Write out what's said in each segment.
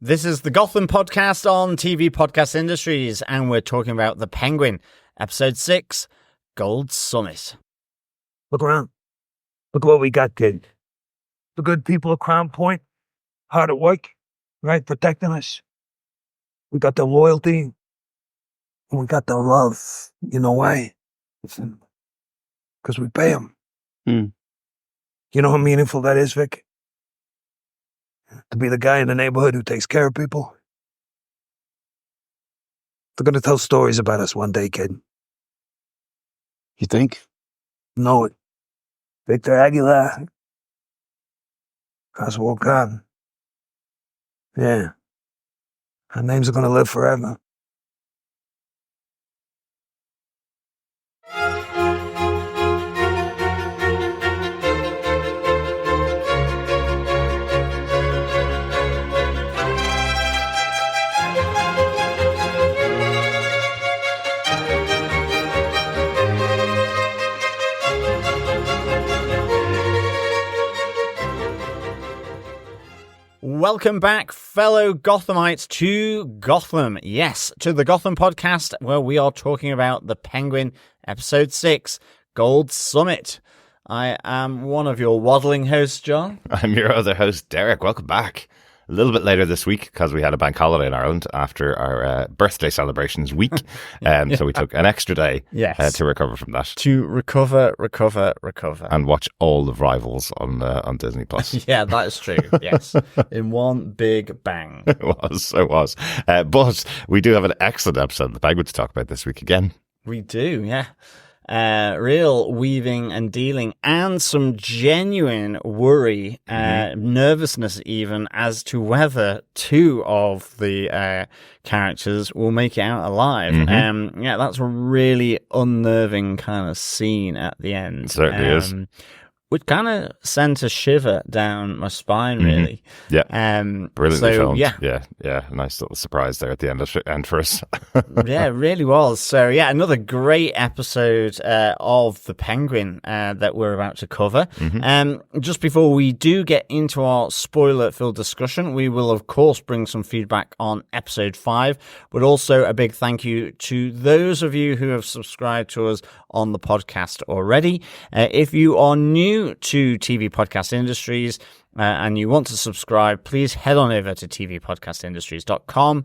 This is the Gotham podcast on TV Podcast Industries, and we're talking about The Penguin, Episode 6, Gold Summit. Look around. Look what we got, kid. The good people of Crown Point, hard at work, right, protecting us. We got the loyalty, and we got the love. You know why? Because we pay them. You know how meaningful that is, Vic? To be the guy in the neighborhood who takes care of people. They're going to tell stories about us one day, kid. You think? Know it. Victor Aguilar. Oswald Cobb. Yeah. Our names are going to live forever. Welcome back, fellow Gothamites, to Gotham. Yes, to the Gotham podcast, where we are talking about The Penguin, Episode 6, Gold Summit. I am one of your waddling hosts, John. I'm your other host, Derek. Welcome back. A little bit later this week because we had a bank holiday in Ireland after our birthday celebrations week. So we took an extra day to recover from that. To recover. And watch all the rivals on Disney+. Yeah, that is true, yes. In one big bang. It was. But we do have an excellent episode of The Penguin to talk about this week again. We do, yeah. Real weaving and dealing, and some genuine worry, nervousness even, as to whether two of the characters will make it out alive. That's a really unnerving kind of scene at the end. It certainly is. Which kind of sent a shiver down my spine, really. Yeah. Brilliantly filmed. Yeah. A nice little surprise there at the end for us. Yeah, it really was. So, yeah, another great episode of The Penguin that we're about to cover. Just before we do get into our spoiler-filled discussion, we will, of course, bring some feedback on Episode 5, but also a big thank you to those of you who have subscribed to us on the podcast already. If you are new to TV Podcast Industries and you want to subscribe, please head on over to tvpodcastindustries.com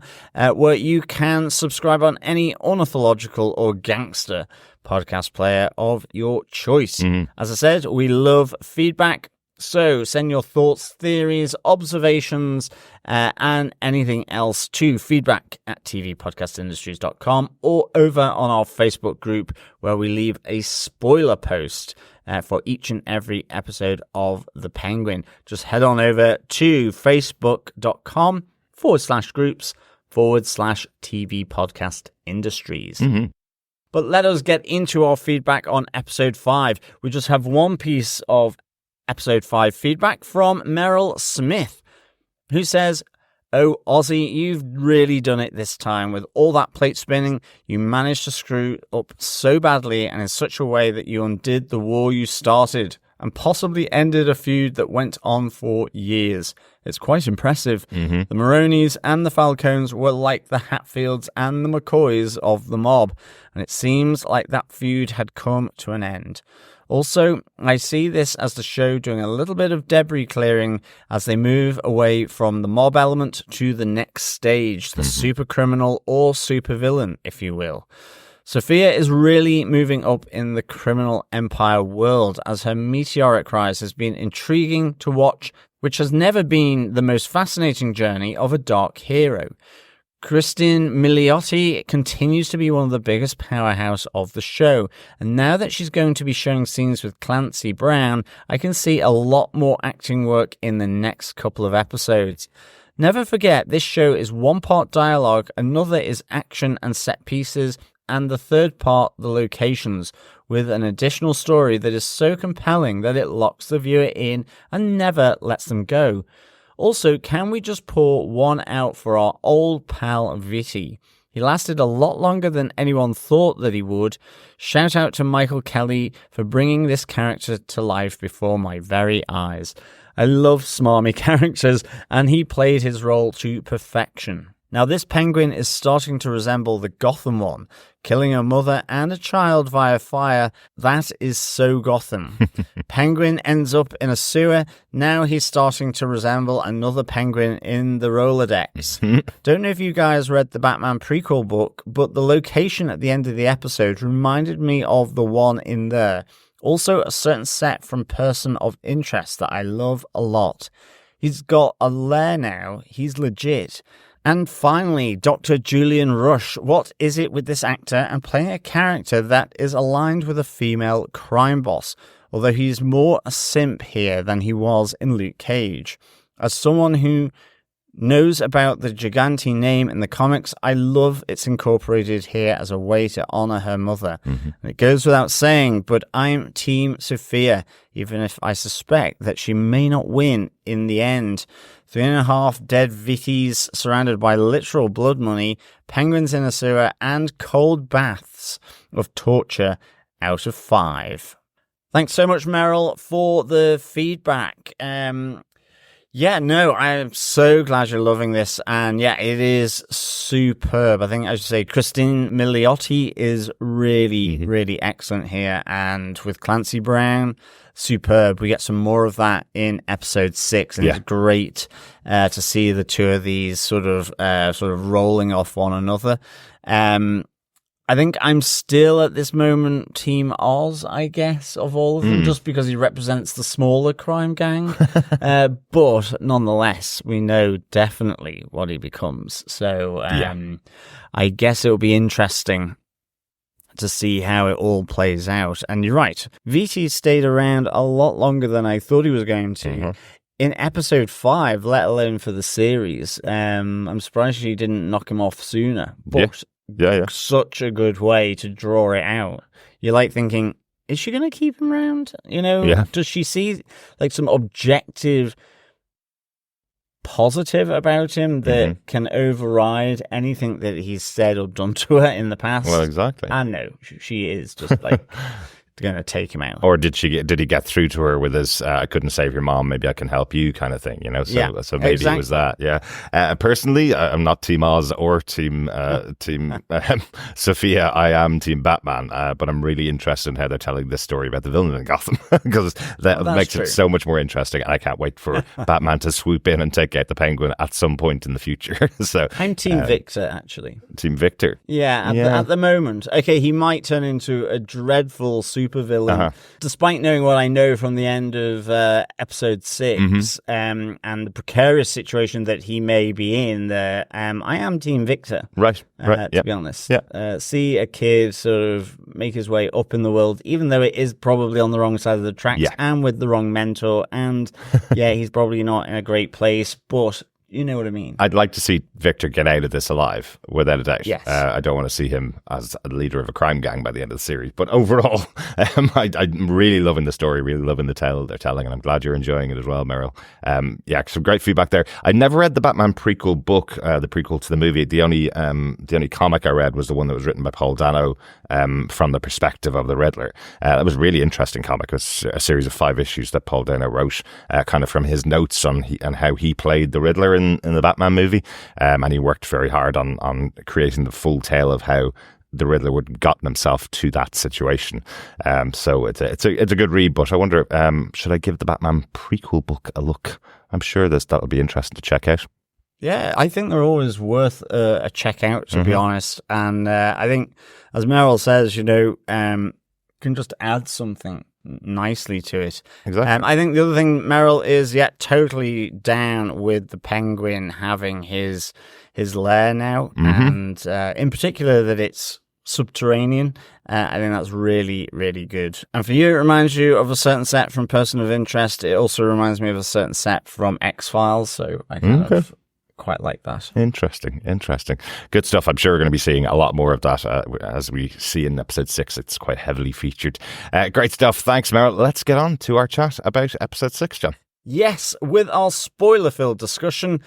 where you can subscribe on any ornithological or gangster podcast player of your choice. As I said, we love feedback. So send your thoughts, theories, observations, and anything else to feedback@tvpodcastindustries.com or over on our Facebook group where we leave a spoiler post for each and every episode of The Penguin. Just head on over to facebook.com/groups/TV Podcast Industries. But let us get into our feedback on Episode 5. We just have one piece of Episode 5 feedback from Meryl Smith, who says, "Oh, Ozzy, you've really done it this time. With all that plate spinning, you managed to screw up so badly and in such a way that you undid the war you started and possibly ended a feud that went on for years. It's quite impressive. The Maronis and the Falcones were like the Hatfields and the McCoys of the mob, and it seems like that feud had come to an end. Also, I see this as the show doing a little bit of debris clearing as they move away from the mob element to the next stage, the super criminal or super villain, if you will. Sofia is really moving up in the criminal empire world as her meteoric rise has been intriguing to watch, which has never been the most fascinating journey of a dark hero. Christine Milioti continues to be one of the biggest powerhouse of the show, and now that she's going to be showing scenes with Clancy Brown, I can see a lot more acting work in the next couple of episodes. Never forget, this show is one part dialogue, another is action and set pieces, and the third part, the locations, with an additional story that is so compelling that it locks the viewer in and never lets them go. Also, can we just pour one out for our old pal Vitti? He lasted a lot longer than anyone thought that he would. Shout out to Michael Kelly for bringing this character to life before my very eyes. I love smarmy characters, and he played his role to perfection. Now, this penguin is starting to resemble the Gotham one, killing a mother and a child via fire. That is so Gotham. Penguin ends up in a sewer. Now he's starting to resemble another penguin in the Rolodex. Don't know if you guys read the Batman prequel book, but the location at the end of the episode reminded me of the one in there. Also, a certain set from Person of Interest that I love a lot. He's got a lair now. He's legit. And finally, Dr. Julian Rush. What is it with this actor and playing a character that is aligned with a female crime boss? Although he's more a simp here than he was in Luke Cage. As someone who knows about the Gigante name in the comics, I love it's incorporated here as a way to honor her mother. And it goes without saying, but I'm Team Sofia, even if I suspect that she may not win in the end. 3.5 dead Vitties surrounded by literal blood money, penguins in a sewer, and cold baths of torture out of 5. Thanks so much, Meryl, for the feedback. Yeah, no, I'm so glad you're loving this. And yeah, it is superb. I think I should say Christine Milioti is really, really excellent here. And with Clancy Brown, superb. We get some more of that in episode 6. And it's great to see the two of these sort of rolling off one another. I think I'm still at this moment Team Oz, I guess, of all of them, just because he represents the smaller crime gang. But nonetheless, we know definitely what he becomes. So I guess it'll be interesting to see how it all plays out. And you're right, VT stayed around a lot longer than I thought he was going to. In episode 5, let alone for the series. I'm surprised she didn't knock him off sooner. But such a good way to draw it out. You're like thinking, is she going to keep him around? You know, does she see like some objective positive about him that can override anything that he's said or done to her in the past? Well, exactly. I know she is just like going to take him out. Or did he get through to her with his I couldn't save your mom, maybe I can help you kind of thing, you know? So maybe it was that. Personally, I'm not Team Oz or Team Sofia. I am Team Batman, but I'm really interested in how they're telling this story about the villain in Gotham, because that makes it so much more interesting, and I can't wait for Batman to swoop in and take out the Penguin at some point in the future. So I'm Team Victor, actually. Team Victor? Yeah, at the moment. Okay, he might turn into a dreadful super villain, despite knowing what I know from the end of episode 6 and the precarious situation that he may be in there. I am Team Victor, to be honest. See a kid sort of make his way up in the world, even though it is probably on the wrong side of the tracks and with the wrong mentor, and he's probably not in a great place, but you know what I mean. I'd like to see Victor get out of this alive, without a doubt. Yes. I don't want to see him as a leader of a crime gang by the end of the series. But overall, I'm really loving the story, really loving the tale they're telling, and I'm glad you're enjoying it as well, Meryl. Some great feedback there. I never read the Batman prequel book, the prequel to the movie. The only comic I read was the one that was written by Paul Dano from the perspective of the Riddler. That was a really interesting comic. It was a series of 5 issues that Paul Dano wrote, kind of from his notes on how he played the Riddler in the Batman movie, and he worked very hard on creating the full tale of how the Riddler would have gotten himself to that situation. So it's a good read, but I wonder, should I give the Batman prequel book a look? I'm sure that'll be interesting to check out. Yeah, I think they're always worth a check out, to be honest. And I think, as Meryl says, can just add something nicely to it. Exactly. I think the other thing, Meryl, is totally down with the Penguin having his lair now, and in particular that it's subterranean. I think that's really, really good. And for you, it reminds you of a certain set from Person of Interest. It also reminds me of a certain set from X-Files, so I kind of quite like that. Interesting. Good stuff. I'm sure we're going to be seeing a lot more of that as we see in episode 6. It's quite heavily featured. Great stuff. Thanks, Meryl. Let's get on to our chat about episode 6, John. Yes, with our spoiler-filled discussion.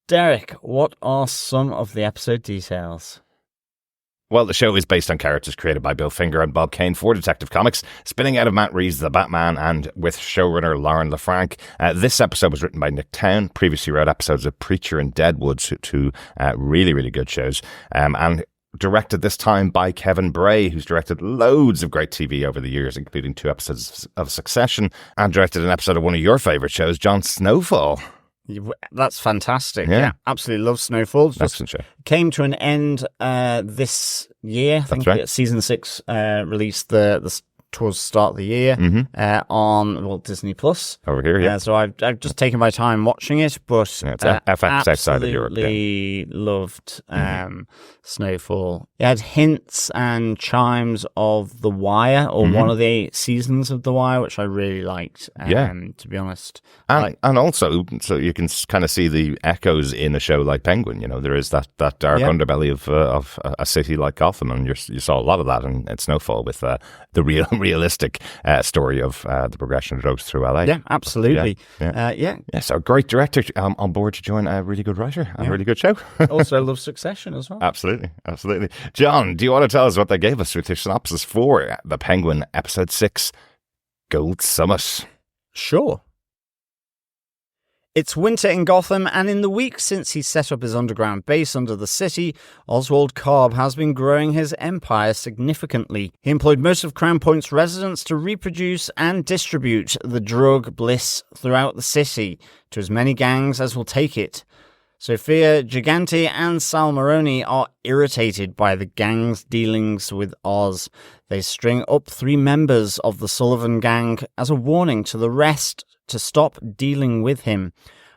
Derek, what are some of the episode details? Well, the show is based on characters created by Bill Finger and Bob Kane for Detective Comics, spinning out of Matt Reeves' The Batman and with showrunner Lauren LaFranc. This episode was written by Nick Towne, previously wrote episodes of Preacher and Deadwood, two really, really good shows, and directed this time by Kevin Bray, who's directed loads of great TV over the years, including 2 episodes of Succession, and directed an episode of one of your favourite shows, Jon Snowfall. That's fantastic. Yeah, absolutely love Snowfall. Excellent show. Came to an end this year. I think right. Season 6 released towards the start of the year on Disney Plus over here. Yeah, so I've just taken my time watching it, but it's FX outside of Europe. Absolutely loved Snowfall. It had hints and chimes of The Wire, or one of the seasons of The Wire, which I really liked. To be honest, and also so you can kind of see the echoes in a show like Penguin. You know, there is that dark underbelly of a city like Gotham, and you saw a lot of that in Snowfall with the realistic story of the progression of drugs through LA. Yeah, absolutely. So a great director on board to join a really good writer and a really good show. Also love Succession as well. Absolutely. John, do you want to tell us what they gave us with your synopsis for The Penguin, Episode 6, Gold Summit? Sure. It's winter in Gotham, and in the week since he set up his underground base under the city, Oswald Cobb has been growing his empire significantly. He employed most of Crown Point's residents to reproduce and distribute the drug Bliss throughout the city to as many gangs as will take it. Sofia, Gigante, and Sal Maroni are irritated by the gang's dealings with Oz. They string up 3 members of the Sullivan gang as a warning to the rest to stop dealing with him.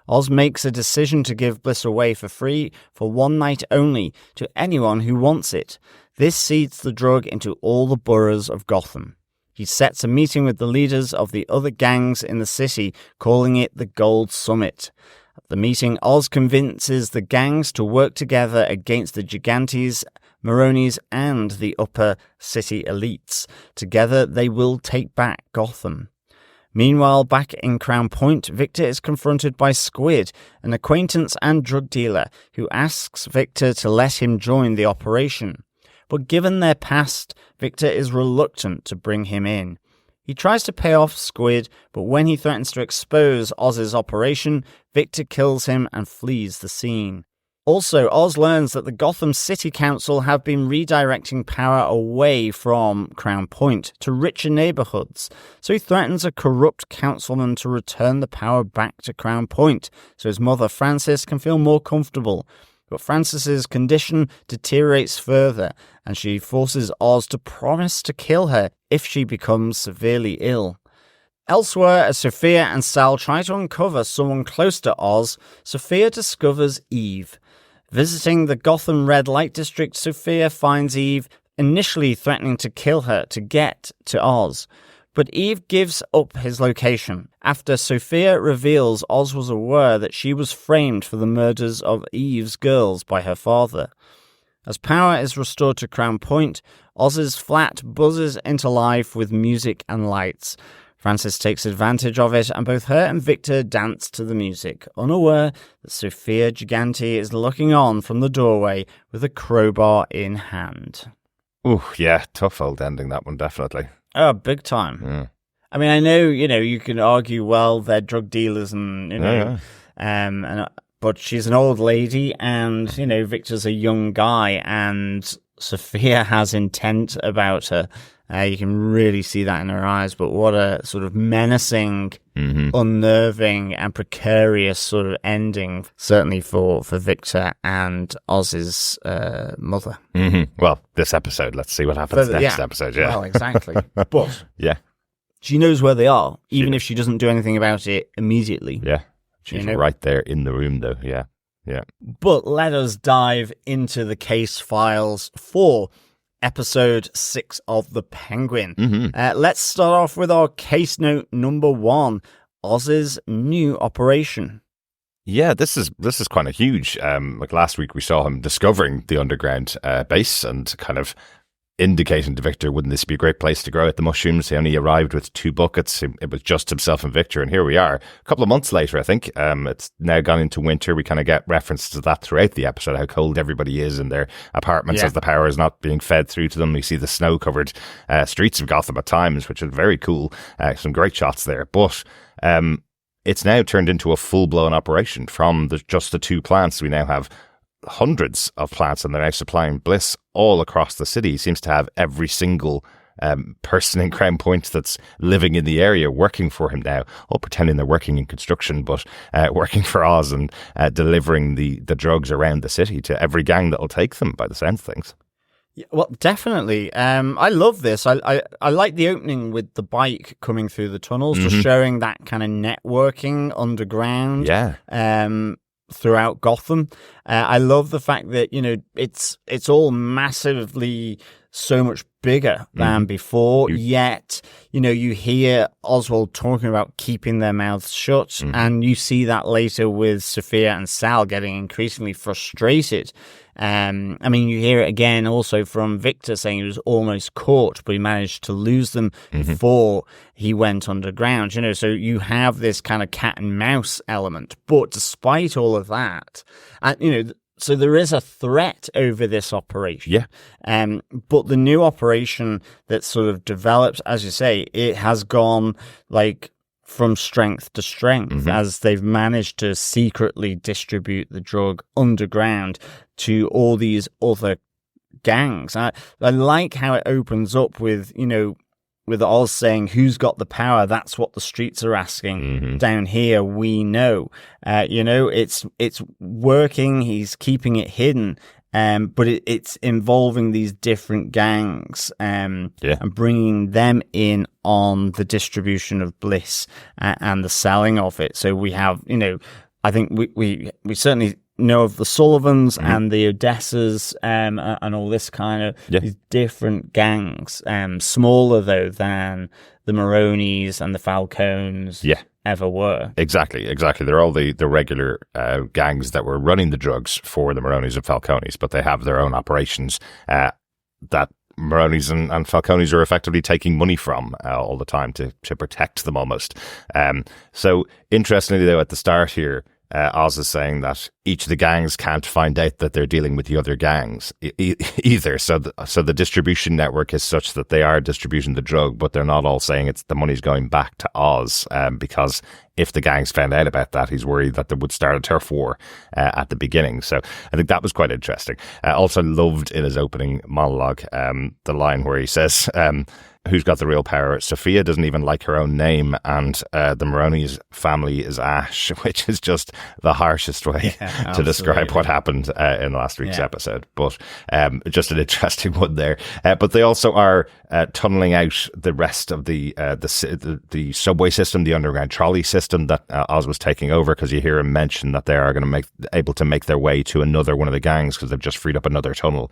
Oz makes a decision to give Bliss away for free for one night only to anyone who wants it. This seeds the drug into all the boroughs of Gotham. He sets a meeting with the leaders of the other gangs in the city, calling it the Gold Summit. At the meeting, Oz convinces the gangs to work together against the Gigantes, Maronis, and the upper city elites. Together, they will take back Gotham. Meanwhile, back in Crown Point, Victor is confronted by Squid, an acquaintance and drug dealer, who asks Victor to let him join the operation. But given their past, Victor is reluctant to bring him in. He tries to pay off Squid, but when he threatens to expose Oz's operation, Victor kills him and flees the scene. Also, Oz learns that the Gotham City Council have been redirecting power away from Crown Point to richer neighborhoods, so he threatens a corrupt councilman to return the power back to Crown Point so his mother Frances can feel more comfortable. But Frances's condition deteriorates further, and she forces Oz to promise to kill her if she becomes severely ill. Elsewhere, as Sofia and Sal try to uncover someone close to Oz, Sofia discovers Eve. Visiting the Gotham Red Light District, Sofia finds Eve, initially threatening to kill her to get to Oz. But Eve gives up his location after Sofia reveals Oz was aware that she was framed for the murders of Eve's girls by her father. As power is restored to Crown Point, Oz's flat buzzes into life with music and lights. Frances takes advantage of it, and both her and Victor dance to the music, unaware that Sofia Gigante is looking on from the doorway with a crowbar in hand. Ooh, yeah, tough old ending, that one, definitely. Oh, big time. Yeah. I mean, I know, you can argue, well, they're drug dealers and, but she's an old lady and, Victor's a young guy and Sofia has intent about her. You can really see that in her eyes, but what a sort of menacing, unnerving and precarious sort of ending, certainly for Victor and Oz's mother. Well, this episode, let's see what happens next episode. Yeah. Well, exactly. But yeah, she knows where they are, even if she doesn't do anything about it immediately. Yeah, she's right there in the room, though. Yeah. But let us dive into the case files for Episode 6 of The Penguin. Let's start off with our case note number 1, Oz's new operation. Yeah, this is kind of huge. Like last week, we saw him discovering the underground base and kind of indicating to Victor, wouldn't this be a great place to grow out the mushrooms? He only arrived with 2 buckets. It was just himself and Victor, and here we are. A couple of months later, I think. It's now gone into winter. We kind of get references to that throughout the episode, how cold everybody is in their apartments as the power is not being fed through to them. We see the snow-covered streets of Gotham at times, which is very cool. Some great shots there. But it's now turned into a full-blown operation from just the 2 plants. We now have hundreds of plants, and they're now supplying Bliss all across the city. He seems to have every single person in Crown Point that's living in the area working for him now, all pretending they're working in construction, but working for Oz and delivering the drugs around the city to every gang that'll take them, by the sound of things. Yeah, well, definitely. I love this. I like the opening with the bike coming through the tunnels, just showing that kind of networking underground. Yeah. Throughout Gotham. I love the fact that, it's all massively so much bigger than before, yet, you hear Oswald talking about keeping their mouths shut, and you see that later with Sofia and Sal getting increasingly frustrated. You hear it again also from Victor saying he was almost caught, but he managed to lose them before he went underground. So you have this kind of cat and mouse element, but despite all of that, so there is a threat over this operation. Yeah. But the new operation that sort of develops, as you say, it has gone from strength to strength as they've managed to secretly distribute the drug underground to all these other gangs. I like how it opens up with, with Oz saying, who's got the power? That's what the streets are asking. Down here, we know. It's working. He's keeping it hidden. But it's involving these different gangs and bringing them in on the distribution of Bliss and the selling of it. So we have, I think we certainly know of the Sullivans and the Odessas and all this kind of these different gangs, smaller though than the Maronis and the Falcones ever were. Exactly. They're all the regular gangs that were running the drugs for the Maronis and Falcones, but they have their own operations that Maronis and Falcones are effectively taking money from all the time to protect them almost. So interestingly though, at the start here, Oz is saying that each of the gangs can't find out that they're dealing with the other gangs either. So the distribution network is such that they are distributing the drug, but they're not all saying it's the money's going back to Oz, because if the gangs found out about that, he's worried that they would start a turf war at the beginning. So I think that was quite interesting. Also loved in his opening monologue the line where he says, who's got the real power? Sofia doesn't even like her own name, and the Maronis family is Ash, which is just the harshest way to describe what happened in last week's episode. But just an interesting one there. But they also are tunneling out the rest of the subway system, the underground trolley system that Oz was taking over, because you hear him mention that they are going to able to make their way to another one of the gangs because they've just freed up another tunnel.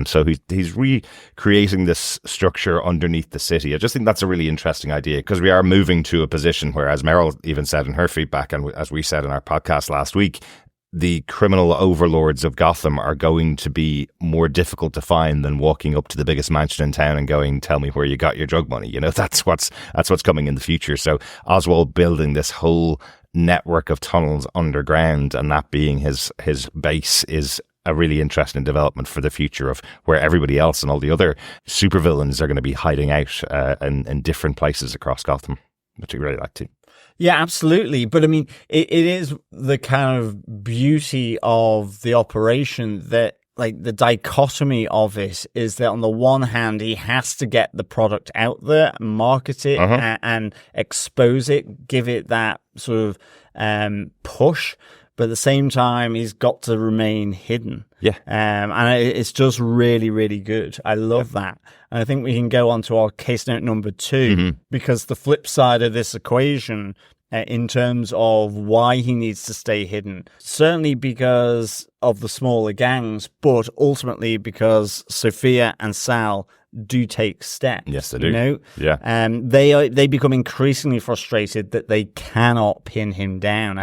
So he's recreating this structure underneath the city. I just think that's a really interesting idea, because we are moving to a position where, as Meryl even said in her feedback, and as we said in our podcast last week, the criminal overlords of Gotham are going to be more difficult to find than walking up to the biggest mansion in town and going, tell me where you got your drug money. That's what's coming in the future. So Oswald building this whole network of tunnels underground, and that being his base, is a really interesting development for the future of where everybody else and all the other supervillains are going to be hiding out in different places across Gotham, which I really like too. Yeah, absolutely. But I mean, it is the kind of beauty of the operation that, the dichotomy of it is that on the one hand, he has to get the product out there, market it and expose it, give it that sort of push. But at the same time, he's got to remain hidden. Yeah. And it's just really, really good. I love that. And I think we can go on to our case note number 2, because the flip side of this equation, in terms of why he needs to stay hidden, certainly because of the smaller gangs, but ultimately because Sofia and Sal do take steps. Yes, they do. Yeah. They become increasingly frustrated that they cannot pin him down.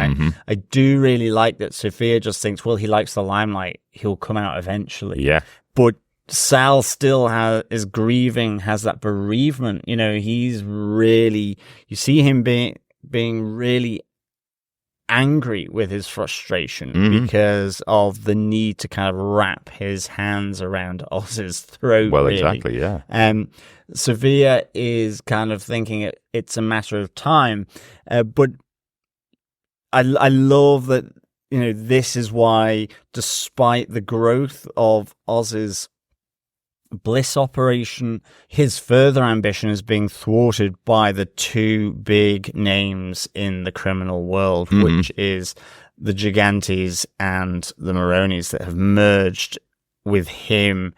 I do really like that Sofia just thinks, well, he likes the limelight. He'll come out eventually. Yeah. But Sal still is grieving, has that bereavement. He's really, you see him being really angry with his frustration because of the need to kind of wrap his hands around Oz's throat. Well, really. exactly, yeah. Sofia is kind of thinking it's a matter of time, but I love that, this is why, despite the growth of Oz's Bliss operation, his further ambition is being thwarted by the two big names in the criminal world, which is the Gigantes and the Maronis, that have merged with him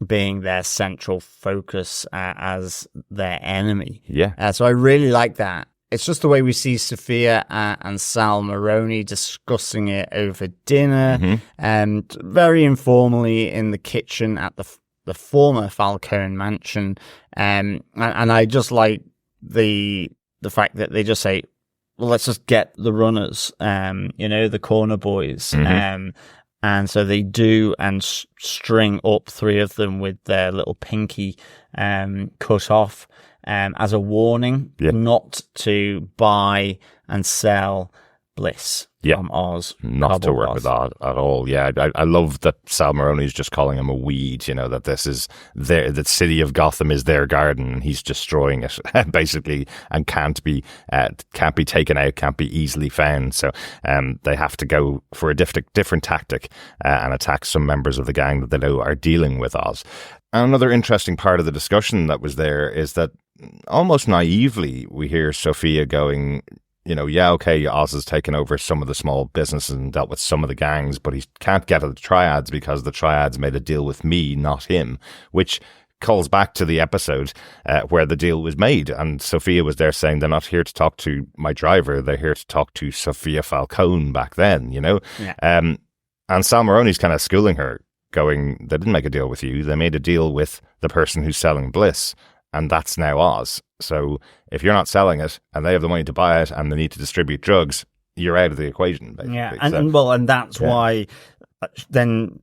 being their central focus as their enemy. Yeah. So I really like that. It's just the way we see Sofia and Sal Maroni discussing it over dinner, and very informally in the kitchen at the former Falcone mansion, and I just like the fact that they just say, well, let's just get the runners, the corner boys, and so they do, and string up three of them with their little pinky cut off as a warning not to buy and sell Bliss from Oz. Not to work with Oz at all. Yeah, I love that Sal Maroni is just calling him a weed, that this is the city of Gotham is their garden, and he's destroying it, basically, and can't be taken out, can't be easily found. So they have to go for a different tactic and attack some members of the gang that they know are dealing with Oz. And another interesting part of the discussion that was there is that almost naively we hear Sofia going, okay, Oz has taken over some of the small businesses and dealt with some of the gangs, but he can't get at the triads because the triads made a deal with me, not him, which calls back to the episode where the deal was made. And Sofia was there saying, they're not here to talk to my driver, they're here to talk to Sofia Falcone back then, Yeah. And Sal Maroni's kind of schooling her, going, they didn't make a deal with you, they made a deal with the person who's selling Bliss. And that's now Oz. So if you're not selling it and they have the money to buy it and they need to distribute drugs, you're out of the equation, basically. Yeah, and that's why then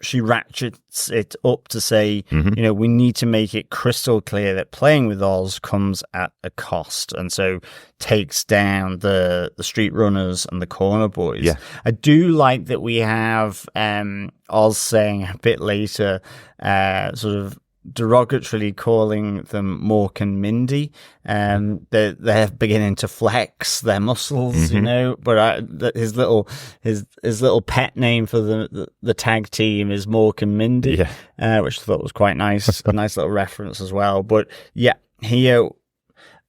she ratchets it up to say, we need to make it crystal clear that playing with Oz comes at a cost, and so takes down the street runners and the corner boys. Yeah. I do like that we have Oz saying a bit later, sort of derogatorily calling them Mork and Mindy. They're beginning to flex their muscles, but his little pet name for the tag team is Mork and Mindy, which I thought was quite nice. A nice little reference as well. But yeah, here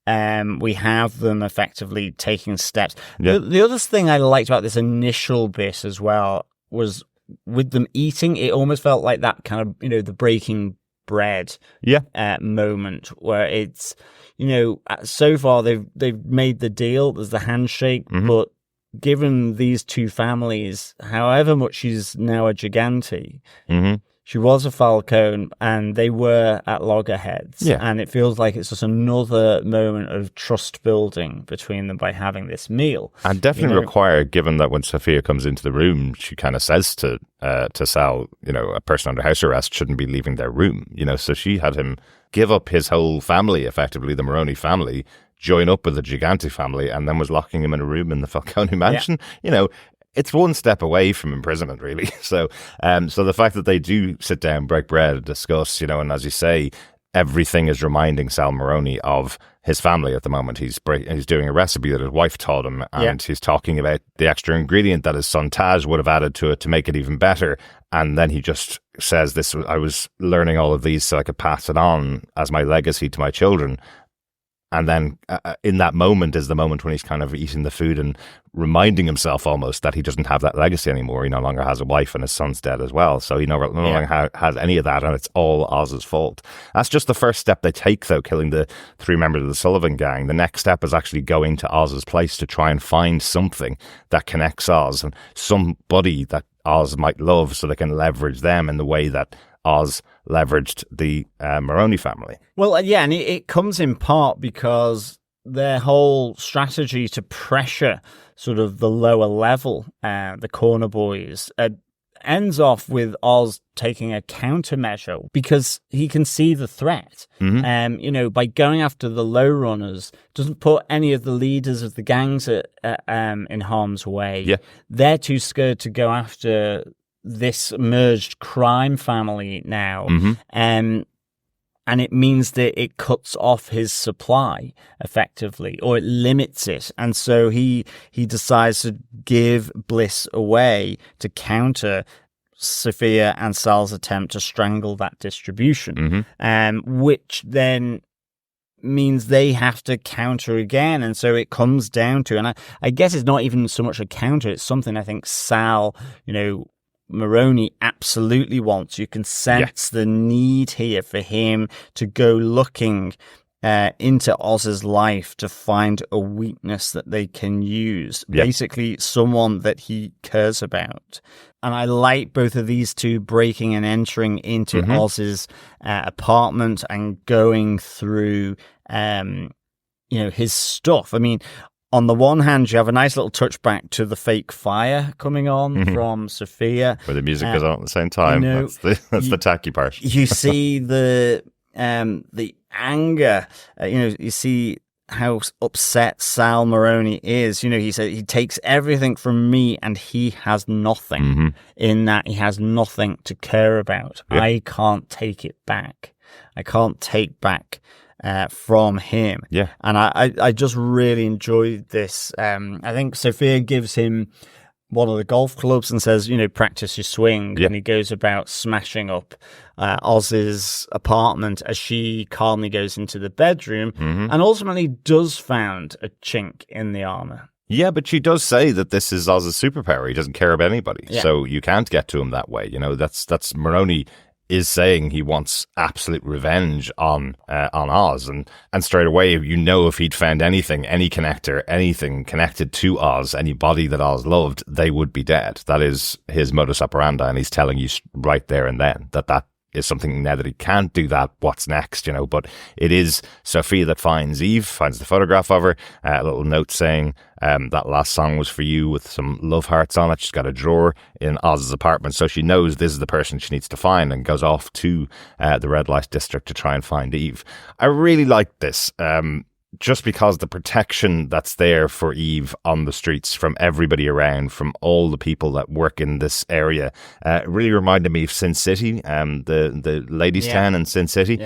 we have them effectively taking steps. The other thing I liked about this initial bit as well was with them eating, it almost felt like that kind of, the breaking bread moment where it's, so far they've made the deal, there's the handshake, but given these two families, however much she's now a Gigante, she was a Falcone and they were at loggerheads, and it feels like it's just another moment of trust building between them by having this meal. And definitely required, given that when Sofia comes into the room, she kind of says to Sal, a person under house arrest shouldn't be leaving their room, so she had him give up his whole family, effectively the Maroni family, join up with the Gigante family, and then was locking him in a room in the Falcone mansion. It's one step away from imprisonment, really. So the fact that they do sit down, break bread, and discuss, and as you say, everything is reminding Sal Maroni of his family at the moment. He's doing a recipe that his wife taught him, and he's talking about the extra ingredient that his son Taj would have added to it to make it even better. And then he just says, I was learning all of these so I could pass it on as my legacy to my children. And then in that moment is the moment when he's kind of eating the food and reminding himself almost that he doesn't have that legacy anymore. He no longer has a wife and his son's dead as well. So he no longer has any of that, and it's all Oz's fault. That's just the first step they take, though, killing the three members of the Sullivan gang. The next step is actually going to Oz's place to try and find something that connects Oz and somebody that Oz might love so they can leverage them in the way that Oz leveraged the Maroni family. Well, and it comes in part because their whole strategy to pressure sort of the lower level, the corner boys, ends off with Oz taking a countermeasure because he can see the threat. By going after the low runners, doesn't put any of the leaders of the gangs in harm's way. Yeah. They're too scared to go after this merged crime family now. And it means that it cuts off his supply effectively, or it limits it. And so he decides to give Bliss away to counter Sofia and Sal's attempt to strangle that distribution, which then means they have to counter again. And so it comes down to, and I guess it's not even so much a counter, it's something I think Sal, Maroni absolutely wants. You can sense the need here for him to go looking into Oz's life to find a weakness that they can use. Basically, someone that he cares about. And I like both of these two breaking and entering into Oz's apartment and going through, his stuff. I mean, on the one hand, you have a nice little touchback to the fake fire coming on from Sofia, where the music goes on at the same time. That's the tacky part. You see the anger. You see how upset Sal Maroni is. He said he takes everything from me, and he has nothing. In that, he has nothing to care about. I can't take it back. I can't take back from him. And I just really enjoyed this. I think Sofia gives him one of the golf clubs and says, practice your swing. And he goes about smashing up Oz's apartment as she calmly goes into the bedroom and ultimately does find a chink in the armor. Yeah, but she does say that this is Oz's superpower. He doesn't care about anybody. So you can't get to him that way. That's Maroni is saying he wants absolute revenge on Oz, and straight away, if he'd found anything, any connector, anything connected to Oz, anybody that Oz loved, they would be dead. That is his modus operandi, and he's telling you right there and then that is something now that he can't do that. What's next, But it is Sofia that finds Eve, finds the photograph of her, a little note saying that last song was for you with some love hearts on it. She's got a drawer in Oz's apartment, so she knows this is the person she needs to find and goes off to the red light district to try and find Eve. I really like this. Just because the protection that's there for Eve on the streets from everybody around, from all the people that work in this area, really reminded me of Sin City, the ladies' town in Sin City,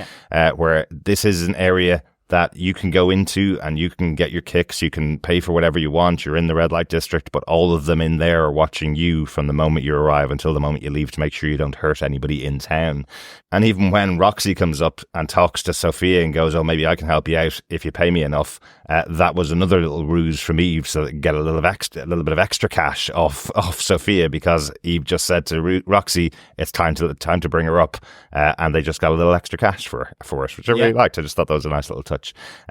where this is an area that you can go into and you can get your kicks, you can pay for whatever you want, you're in the red light district, but all of them in there are watching you from the moment you arrive until the moment you leave to make sure you don't hurt anybody in town. And even when Roxy comes up and talks to Sofia and goes, maybe I can help you out if you pay me enough, that was another little ruse from Eve so they get a little bit of extra cash off Sofia, because Eve just said to Roxy, it's time to bring her up, and they just got a little extra cash for it, which I really liked. I just thought that was a nice little touch.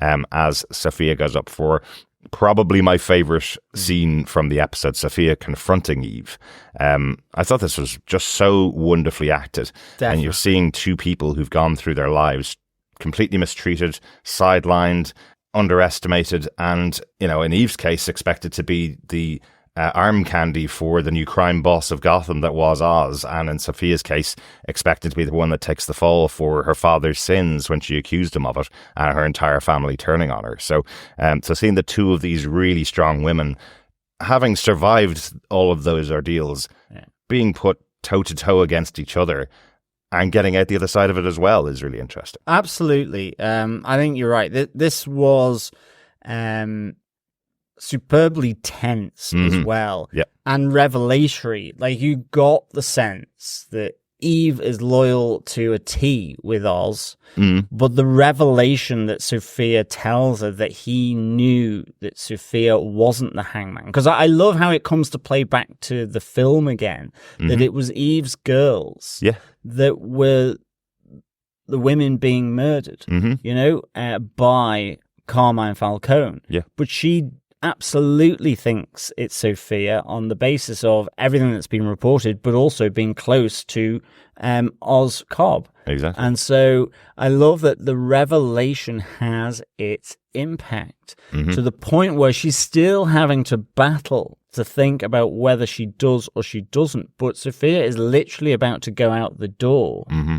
As Sofia goes up for probably my favorite scene from the episode, Sofia confronting Eve. I thought this was just so wonderfully acted. Definitely. And you're seeing two people who've gone through their lives completely mistreated, sidelined, underestimated, and, in Eve's case, expected to be the arm candy for the new crime boss of Gotham that was Oz, and in Sofia's case, expected to be the one that takes the fall for her father's sins when she accused him of it, and her entire family turning on her. So seeing the two of these really strong women, having survived all of those ordeals, being put toe-to-toe against each other, and getting out the other side of it as well is really interesting. Absolutely. I think you're right. This was superbly tense as well, and revelatory. Like, you got the sense that Eve is loyal to a T with Oz, but the revelation that Sofia tells her that he knew that Sofia wasn't the hangman, because I love how it comes to play back to the film again, that it was Eve's girls that were the women being murdered, by Carmine Falcone. But she absolutely thinks it's Sofia on the basis of everything that's been reported, but also being close to Oz Cobb. Exactly. And so I love that the revelation has its impact to the point where she's still having to battle to think about whether she does or she doesn't. But Sofia is literally about to go out the door. Mm-hmm.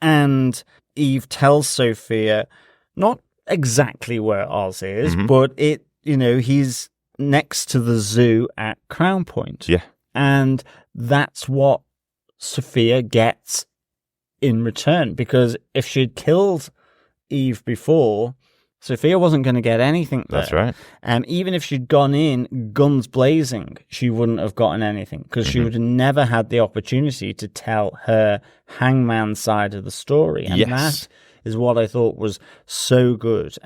And Eve tells Sofia, not exactly where Oz is, but he's next to the zoo at Crown Point. Yeah. And that's what Sofia gets in return. Because if she'd killed Eve before, Sofia wasn't going to get anything there. That's right. Even if she'd gone in guns blazing, she wouldn't have gotten anything because she would have never had the opportunity to tell her hangman side of the story. And that is what I thought was so good.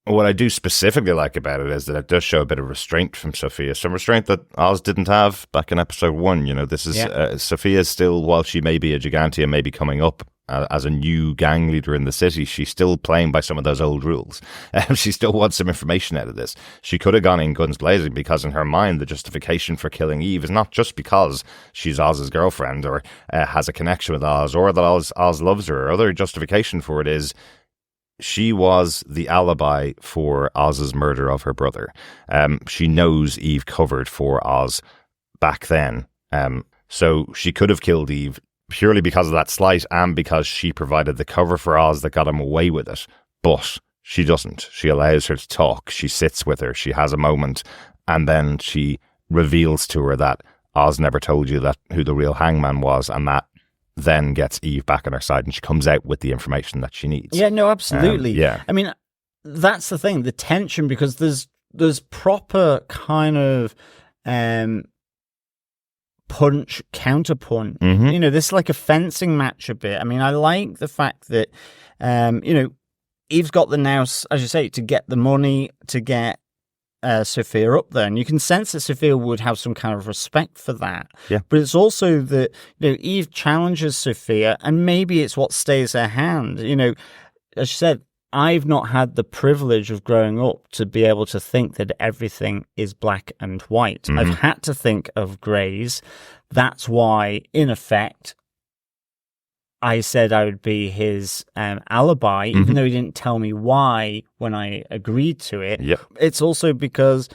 What I do specifically like about it is that it does show a bit of restraint from Sofia, some restraint that Oz didn't have back in episode 1. This is Sofia still, while she may be a Gigante and may be coming up as a new gang leader in the city, she's still playing by some of those old rules. She still wants some information out of this. She could have gone in guns blazing because in her mind, the justification for killing Eve is not just because she's Oz's girlfriend or has a connection with Oz or that Oz loves her. Her other justification for it is she was the alibi for Oz's murder of her brother. She knows Eve covered for Oz back then. So she could have killed Eve purely because of that slight and because she provided the cover for Oz that got him away with it. But she doesn't. She allows her to talk. She sits with her. She has a moment. And then she reveals to her that Oz never told you that who the real hangman was, and that then gets Eve back on her side, and she comes out with the information that she needs. Yeah, no, absolutely. Yeah. I mean, that's the thing, the tension, because there's proper kind of punch, counterpunch. This is like a fencing match a bit. I mean, I like the fact that, Eve's got the nous, as you say, to get the money, to get Sofia up there. And you can sense that Sofia would have some kind of respect for that. Yeah. But it's also that, Eve challenges Sofia, and maybe it's what stays her hand. As she said, I've not had the privilege of growing up to be able to think that everything is black and white. I've had to think of greys. That's why, in effect, I said I would be his alibi, even though he didn't tell me why when I agreed to it. Yep. It's also because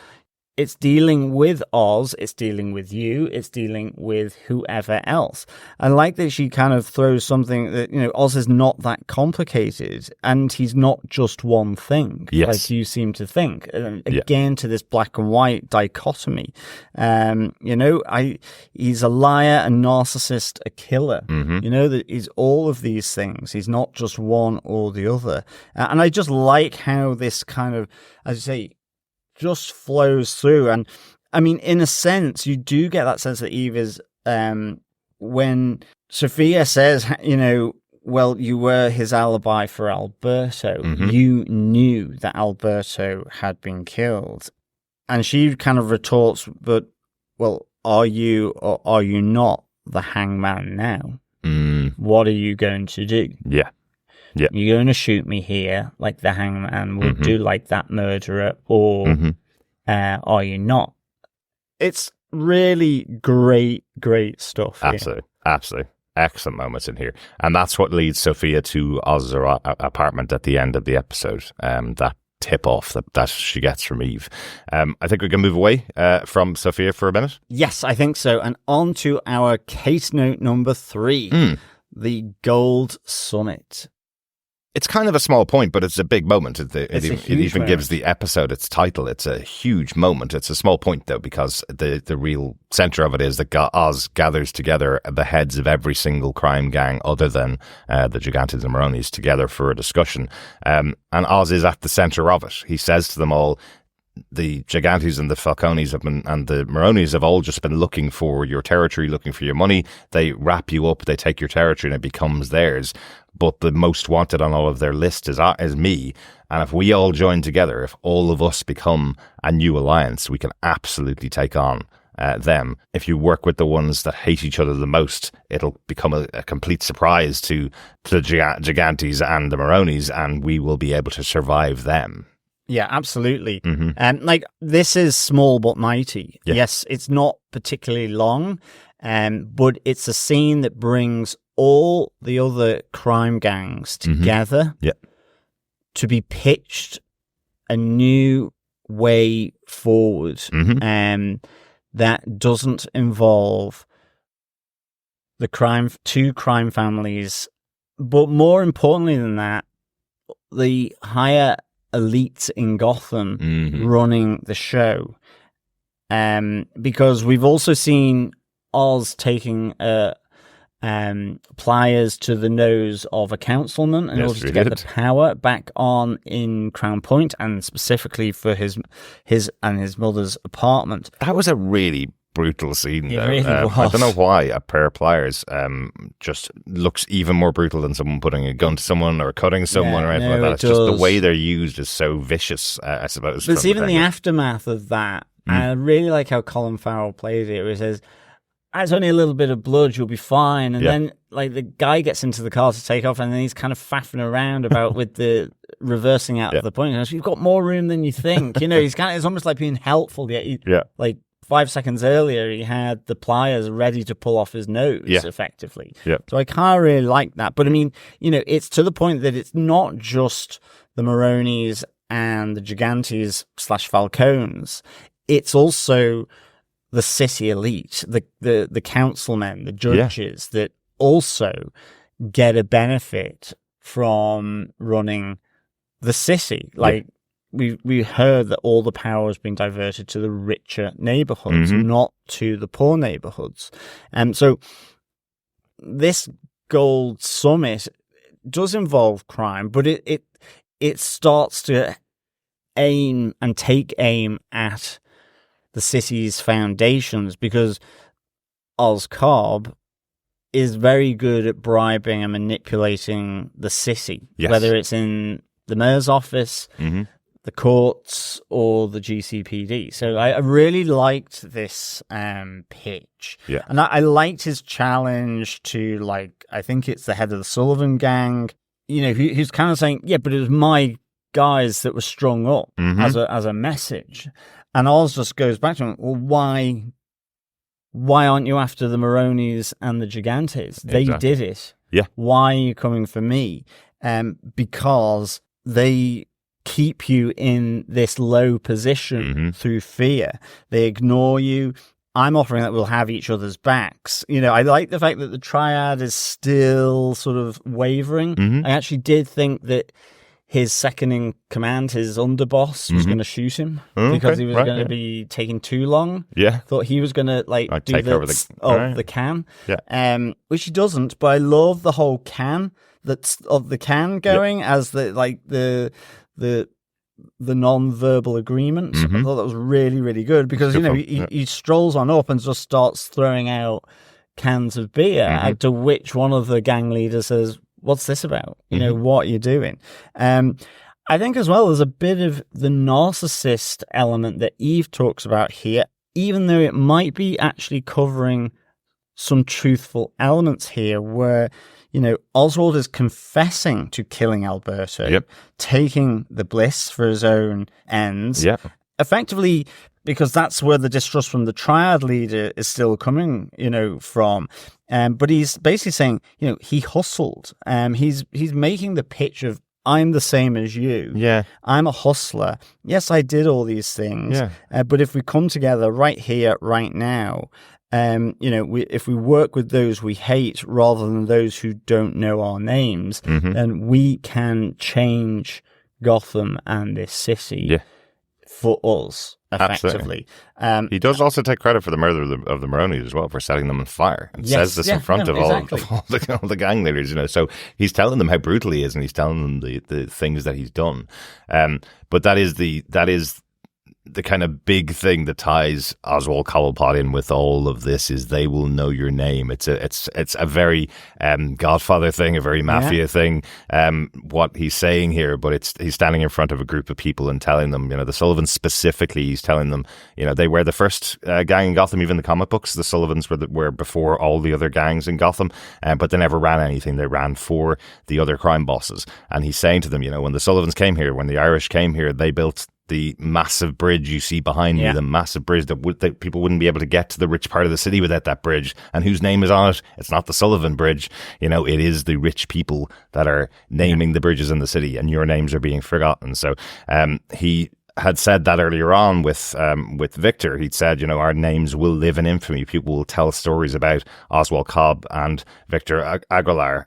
it's dealing with Oz, it's dealing with you, it's dealing with whoever else. I like that she kind of throws something that, Oz is not that complicated, and he's not just one thing, like you seem to think. Again, to this black and white dichotomy. He's a liar, a narcissist, a killer. That he's all of these things. He's not just one or the other. And I just like how this kind of, as you say, just flows through. And I mean, in a sense, you do get that sense that Eve is, when Sofia says, well, you were his alibi for Alberto. You knew that Alberto had been killed. And she kind of retorts, but, well, are you or are you not the hangman now? What are you going to do? Yeah. You're going to shoot me here like the hangman would do, like that murderer, or are you not? It's really great stuff. Absolutely. Excellent moments in here. And that's what leads Sofia to Oz's apartment at the end of the episode. That tip-off that she gets from Eve. I think we can move away from Sofia for a minute. Yes, I think so. And on to our case note number 3, the Gold Summit. It's kind of a small point, but it's a big moment. It even moment. gives the episode its title. It's a huge moment. It's a small point, though, because the real center of it is that Oz gathers together the heads of every single crime gang other than the Gigantes and Maronis together for a discussion. And Oz is at the center of it. He says to them all, the Gigantes and the Falcones and the Maronis have all just been looking for your territory, looking for your money. They wrap you up, they take your territory, and it becomes theirs. But the most wanted on all of their list is me. And if we all join together, if all of us become a new alliance, we can absolutely take on them. If you work with the ones that hate each other the most, it'll become a complete surprise to the Gigantes and the Maronis, and we will be able to survive them. Yeah, absolutely. And this is small but mighty. Yeah. Yes, it's not particularly long, but it's a scene that brings all the other crime gangs together to be pitched a new way forward. that doesn't involve the two crime families, but more importantly than that, the higher elites in Gotham running the show. Because we've also seen Oz taking pliers to the nose of a councilman in order to get the power back on in Crown Point, and specifically for his and his mother's apartment. That was a really brutal scene, though. Really was. I don't know why a pair of pliers just looks even more brutal than someone putting a gun to someone or cutting someone or anything like that. It's just the way they're used is so vicious, I suppose. But it's even the aftermath of that. I really like how Colin Farrell plays it, where he says, it's only a little bit of blood, you'll be fine. And then like the guy gets into the car to take off, and then he's kind of faffing around about with the reversing out of the point. And you've got more room than you think. You know, it's almost like being helpful. Like 5 seconds earlier, he had the pliers ready to pull off his nose effectively. So I kind of really like that. But I mean, you know, it's to the point that it's not just the Maronis and the Gigantes / Falcones. It's also the city elite, the councilmen, the judges that also get a benefit from running the city. Like we heard that all the power has been diverted to the richer neighborhoods, not to the poor neighborhoods. And so this Gold Summit does involve crime, but it starts to aim and take aim at the city's foundations, because Oz Cobb is very good at bribing and manipulating the city, whether it's in the mayor's office, the courts, or the GCPD. So I really liked this pitch. And I liked his challenge to, like, I think it's the head of the Sullivan gang, you know, who's kind of saying, but it was my guys that were strung up as a message. And Oz just goes back to him, well, why aren't you after the Maronis and the Gigantes? They did it. Why are you coming for me? Because they keep you in this low position through fear. They ignore you. I'm offering that we'll have each other's backs. You know, I like the fact that the triad is still sort of wavering. I actually did think that his second in command, his underboss, was going to shoot him because he was going to be taking too long. Thought he was going to do take over the can, which he doesn't. But I love the whole can of the can going as the non-verbal agreement. I thought that was really, really good because he strolls on up and just starts throwing out cans of beer. To which one of the gang leaders says, what's this about? You know, what are you doing? I think as well, there's a bit of the narcissist element that Eve talks about here, even though it might be actually covering some truthful elements here where, you know, Oswald is confessing to killing Alberto, taking the Bliss for his own ends, effectively, because that's where the distrust from the triad leader is still coming, you know, from. But he's basically saying, you know, he hustled. He's making the pitch of, I'm the same as you. I'm a hustler. Yes, I did all these things. But if we come together right here, right now, you know, if we work with those we hate rather than those who don't know our names, then we can change Gotham and this city for us. Effectively. He does also take credit for the murder of the Maronis as well, for setting them on fire, and says this in front of all the gang leaders, you know. So he's telling them how brutal he is, and he's telling them the things that he's done. But that is the kind of big thing that ties Oswald Cobblepot in with all of this is they will know your name. It's a very Godfather thing, a very mafia thing. What he's saying here, but he's standing in front of a group of people and telling them, you know, the Sullivans specifically. He's telling them, you know, they were the first gang in Gotham. Even the comic books, the Sullivans were before all the other gangs in Gotham, but they never ran anything. They ran for the other crime bosses. And he's saying to them, you know, when the Sullivans came here, when the Irish came here, they built the massive bridge you see behind me, the massive bridge that people wouldn't be able to get to the rich part of the city without that bridge. And whose name is on it? It's not the Sullivan Bridge. You know, it is the rich people that are naming the bridges in the city, and your names are being forgotten. So he had said that earlier on with Victor. He'd said, our names will live in infamy. People will tell stories about Oswald Cobb and Victor Aguilar.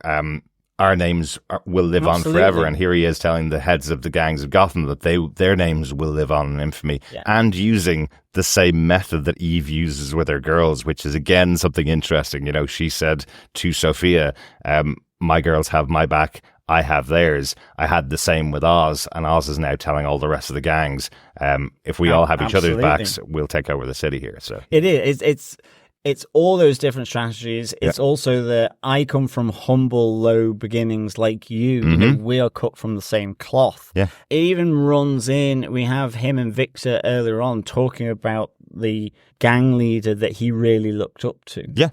Our names will live on forever. And here he is telling the heads of the gangs of Gotham that their names will live on in infamy, and using the same method that Eve uses with her girls, which is, again, something interesting. She said to Sofia, my girls have my back, I have theirs. I had the same with Oz, and Oz is now telling all the rest of the gangs, if we all have each other's backs, we'll take over the city here. So it is. It's all those different strategies. It's also the I come from humble, low beginnings like you. We are cut from the same cloth. Yeah. It even runs in. We have him and Victor earlier on talking about the gang leader that he really looked up to. Yeah.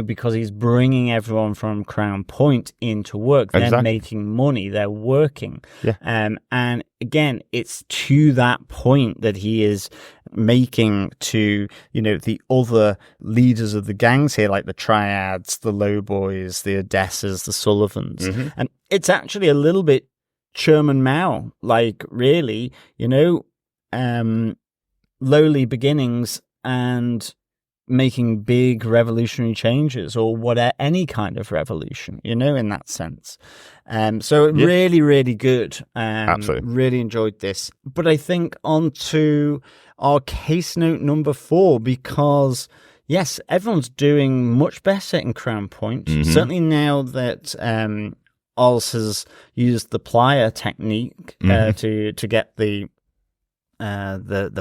Because he's bringing everyone from Crown Point into work. They're making money. They're working. Yeah. And again, it's to that point that he is making to, the other leaders of the gangs here, like the Triads, the Lowboys, the Odessas, the Sullivans. And it's actually a little bit Sherman Mao, like, really, lowly beginnings and making big revolutionary changes, or any kind of revolution, in that sense. So really, really good. Absolutely. Really enjoyed this. But I think on to our case note number 4, because yes, everyone's doing much better in Crown Point. Certainly now that Oz has used the plier technique to get the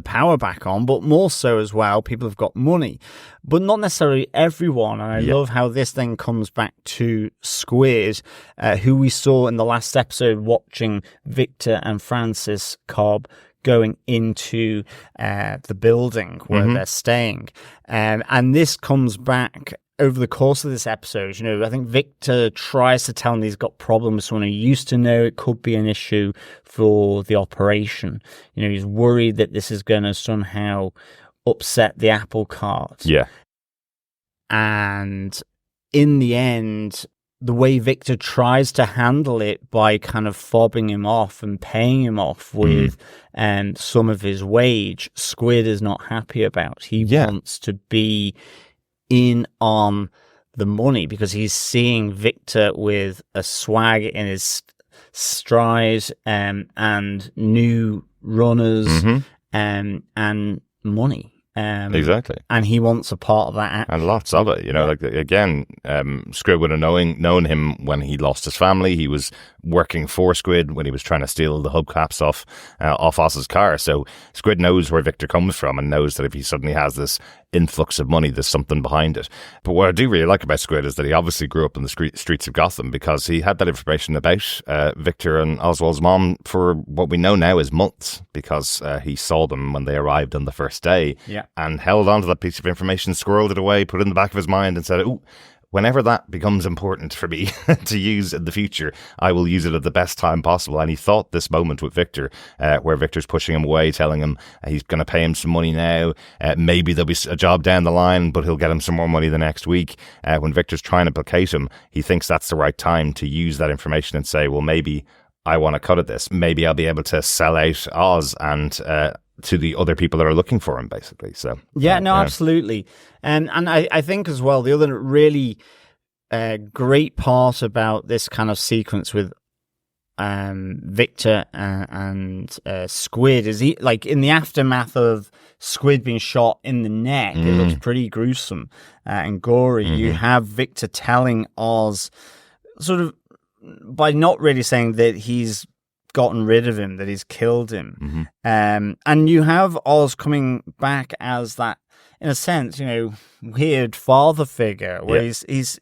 power back on, but more so as well, people have got money, but not necessarily everyone. And I love how this then comes back to Squid, who we saw in the last episode watching Victor and Francis Cobb going into the building where they're staying. And this comes back over the course of this episode. I think Victor tries to tell him he's got problems with someone he used to know. It could be an issue for the operation. He's worried that this is going to somehow upset the apple cart. Yeah. And in the end, the way Victor tries to handle it by kind of fobbing him off and paying him off with some of his wage, Squid is not happy about. He wants to be in on the money because he's seeing Victor with a swag in his stride and new runners and money. Exactly. And he wants a part of that action. And lots of it, like, again, Squid would have known him when he lost his family. He was working for Squid when he was trying to steal the hubcaps off Oz's car. So Squid knows where Victor comes from and knows that if he suddenly has this influx of money, there's something behind it. But what I do really like about Squid is that he obviously grew up in the streets of Gotham, because he had that information about Victor and Oswald's mom for what we know now is months, because he saw them when they arrived on the first day and held on to that piece of information, squirreled it away, put it in the back of his mind and said, "Ooh, whenever that becomes important for me to use in the future, I will use it at the best time possible." And he thought this moment with Victor, where Victor's pushing him away, telling him he's going to pay him some money now. Maybe there'll be a job down the line, but he'll get him some more money the next week. When Victor's trying to placate him, he thinks that's the right time to use that information and say, well, maybe I want to cut at this. Maybe I'll be able to sell out Oz and to the other people that are looking for him, basically. So absolutely. And I think as well, the other really great part about this kind of sequence with Victor and Squid is he, like, in the aftermath of Squid being shot in the neck, it looks pretty gruesome and gory. You have Victor telling Oz, sort of, by not really saying that he's gotten rid of him, that he's killed him. And you have Oz coming back as that, in a sense, weird father figure, where he's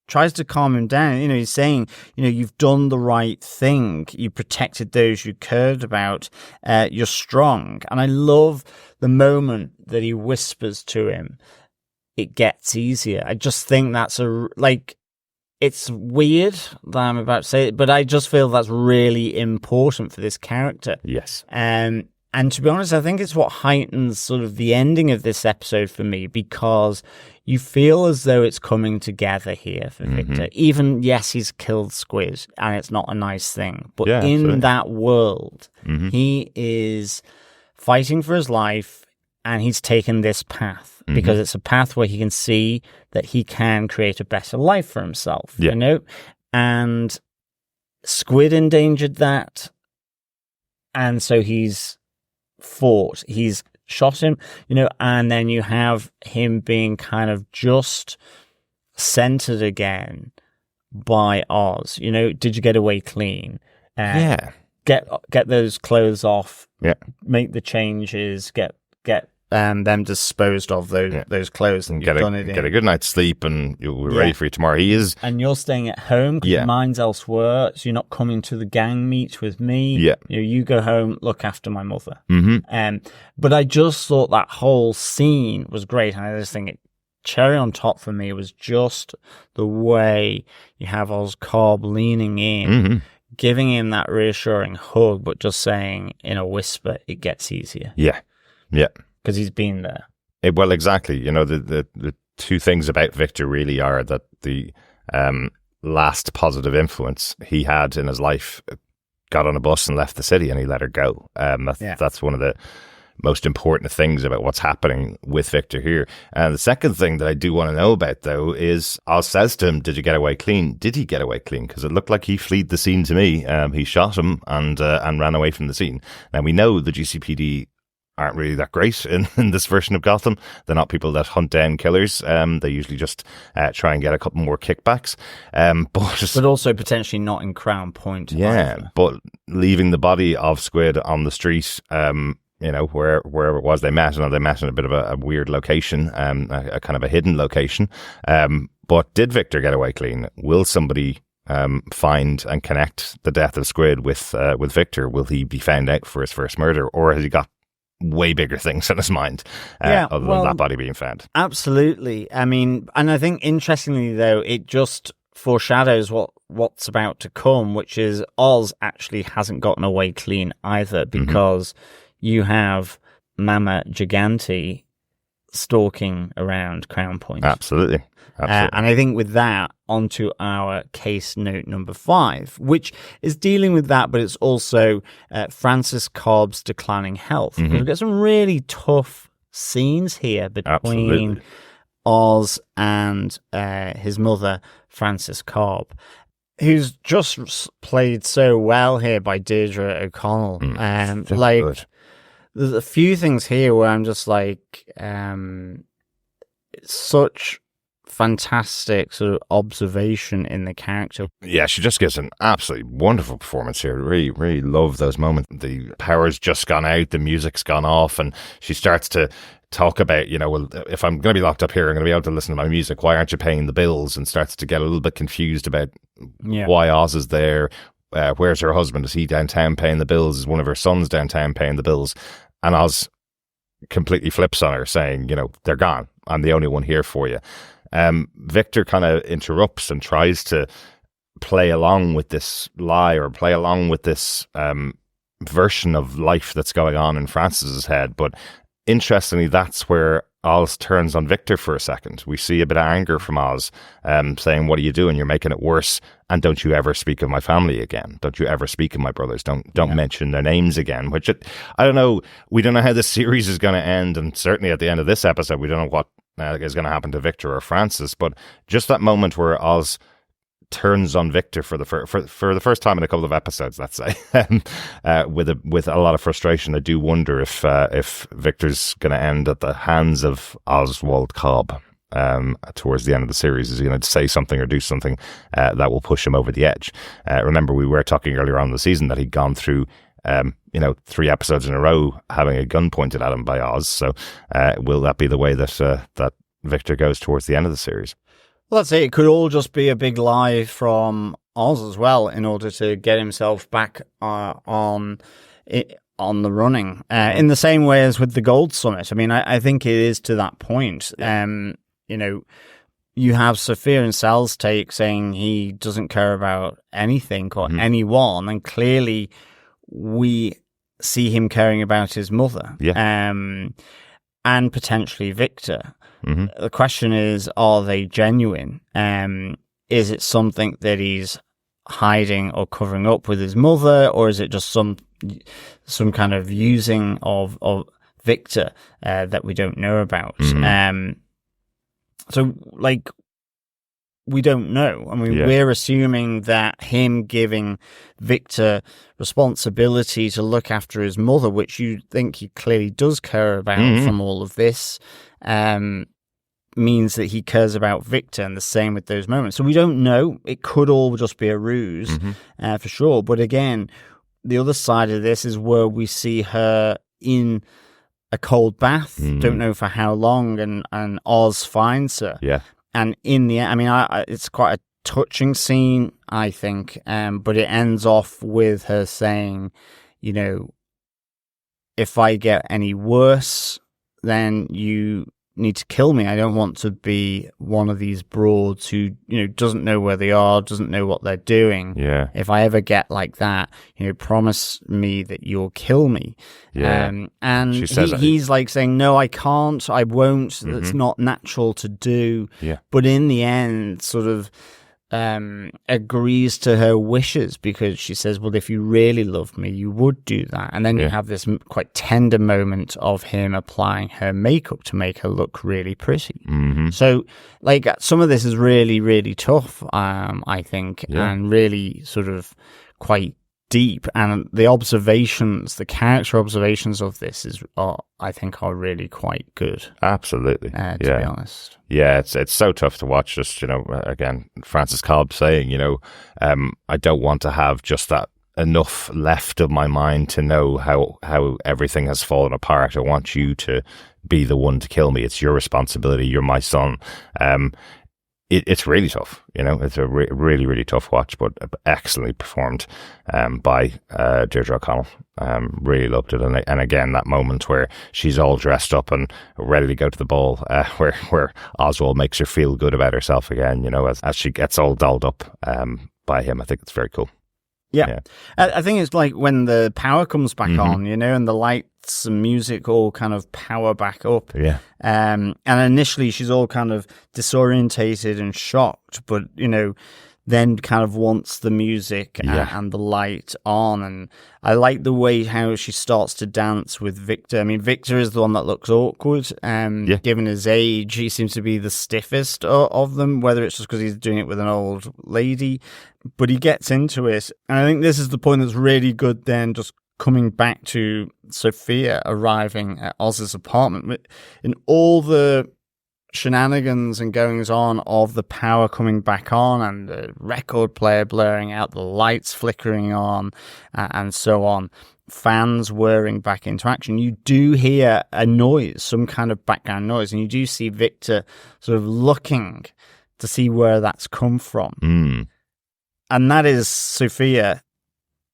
tries to calm him down. He's saying, you've done the right thing. You protected those you cared about. You're strong. And I love the moment that he whispers to him, "It gets easier." I just think that's it's weird that I'm about to say it, but I just feel that's really important for this character. Yes. And to be honest, I think it's what heightens sort of the ending of this episode for me, because you feel as though it's coming together here for Victor. Even, yes, he's killed Squid, and it's not a nice thing, but in that world, he is fighting for his life, and he's taken this path because it's a path where he can see that he can create a better life for himself, you know? And Squid endangered that, and so he's fought. He's shot him, you know, and then you have him being kind of just centered again by Oz. You know, did you get away clean? Get those clothes off. Yeah. Make the changes. Get them disposed of those clothes and get a good night's sleep, and we're ready for you tomorrow. He is, and you're staying at home because your mind's elsewhere, so you're not coming to the gang meet with me. Yeah, you go home, look after my mother. But I just thought that whole scene was great, and I just think cherry on top for me was just the way you have Oz Cobb leaning in, giving him that reassuring hug, but just saying in a whisper, "It gets easier." Yeah. Because he's been there. Well, exactly. You know, the two things about Victor really are that the last positive influence he had in his life got on a bus and left the city, and he let her go. That's one of the most important things about what's happening with Victor here. And the second thing that I do want to know about, though, is Oz says to him, "Did you get away clean?" Did he get away clean? Because it looked like he fled the scene to me. He shot him and ran away from the scene. Now, we know the GCPD aren't really that great in this version of Gotham. They're not people that hunt down killers. They usually just try and get a couple more kickbacks. But also potentially not in Crown Point. Yeah, either. But leaving the body of Squid on the street, you know, where it was they met, and they met in a bit of a weird location, a kind of a hidden location. But did Victor get away clean? Will somebody find and connect the death of Squid with Victor? Will he be found out for his first murder, or has he got way bigger things in his mind other than that body being found? Absolutely. I mean, and I think interestingly though, it just foreshadows what's about to come, which is Oz actually hasn't gotten away clean either, because you have Mama Gigante stalking around Crown Point. Absolutely. And I think with that, onto our case note number 5, which is dealing with that, but it's also Francis Cobb's declining health. We've got some really tough scenes here between Oz and his mother, Francis Cobb, who's just played so well here by Deirdre O'Connell. Good. There's a few things here where I'm just like, such fantastic sort of observation in the character. Yeah, she just gives an absolutely wonderful performance here. Really, really love those moments. The power's just gone out, the music's gone off, and she starts to talk about, you know, well, if I'm going to be locked up here, I'm going to be able to listen to my music. Why aren't you paying the bills? And starts to get a little bit confused about why Oz is there. Where's her husband? Is he downtown paying the bills? Is one of her sons downtown paying the bills? And Oz completely flips on her, saying, you know, they're gone. I'm the only one here for you. Victor kind of interrupts and tries to play along with this lie, or play along with this version of life that's going on in Francis's head. But interestingly, that's where Oz turns on Victor for a second. We see a bit of anger from Oz, saying, "What are you doing? You're making it worse. And don't you ever speak of my family again. Don't you ever speak of my brothers. Don't mention their names again." Which I don't know. We don't know how this series is going to end, and certainly at the end of this episode, we don't know what is going to happen to Victor or Francis. But just that moment where Oz turns on Victor for the first time in a couple of episodes, let's say, with a lot of frustration. I do wonder if Victor's going to end at the hands of Oswald Cobb towards the end of the series. Is he going to say something or do something that will push him over the edge? Remember, we were talking earlier on in the season that he'd gone through 3 episodes in a row having a gun pointed at him by Oz. So will that be the way that Victor goes towards the end of the series? Well, that's it. It could all just be a big lie from Oz as well, in order to get himself back on the running. In the same way as with the Gold Summit. I mean, I think it is to that point. You have Sofia and Sal's take saying he doesn't care about anything or anyone, and clearly we see him caring about his mother, and potentially Victor. The question is, are they genuine? Is it something that he's hiding or covering up with his mother, or is it just some some kind of using of Victor that we don't know about. So, like, we don't know. I mean, we're assuming that him giving Victor responsibility to look after his mother, which you think he clearly does care about from all of this, means that he cares about Victor, and the same with those moments. So we don't know. It could all just be a ruse, for sure. But again, the other side of this is where we see her in a cold bath, don't know for how long, and Oz finds her. Yeah. And in the end, I mean, it's quite a touching scene, I think, but it ends off with her saying, you know, if I get any worse, then you need to kill me. I don't want to be one of these broads who, you know, doesn't know where they are, doesn't know what they're doing. Yeah. If I ever get like that, you know, promise me that you'll kill me. Yeah. And she says he's like saying, no, I can't, I won't. That's not natural to do. Yeah. But in the end, sort of agrees to her wishes, because she says, well, if you really loved me, you would do that. And then you have this quite tender moment of him applying her makeup to make her look really pretty. So, like, some of this is really, really tough, I think, and really sort of quite deep. And the observations, the character observations of this I think are really quite good. Absolutely. To be honest. Yeah, it's so tough to watch. Just, you know, again, Francis Cobb saying, you know, I don't want to have just that enough left of my mind to know how everything has fallen apart. I want you to be the one to kill me. It's your responsibility. You're my son. It's really tough, you know. It's a really, really tough watch, but excellently performed by Deirdre O'Connell. Really loved it, and again, that moment where she's all dressed up and ready to go to the ball, where Oswald makes her feel good about herself again, you know, as she gets all dolled up by him. I think it's very cool. Yeah. I think it's like when the power comes back on, you know, and the lights and music all kind of power back up. Yeah. And initially she's all kind of disorientated and shocked, but, you know, then kind of wants the music and the light on. And I like the way how she starts to dance with Victor. I mean, Victor is the one that looks awkward. Given his age, he seems to be the stiffest of them, whether it's just because he's doing it with an old lady. But he gets into it. And I think this is the point that's really good then, just coming back to Sofia arriving at Oz's apartment. In all the shenanigans and goings on of the power coming back on and the record player blurring out, the lights flickering on, and so on, fans whirring back into action, you do hear a noise, some kind of background noise, and you do see Victor sort of looking to see where that's come from. And that is Sofia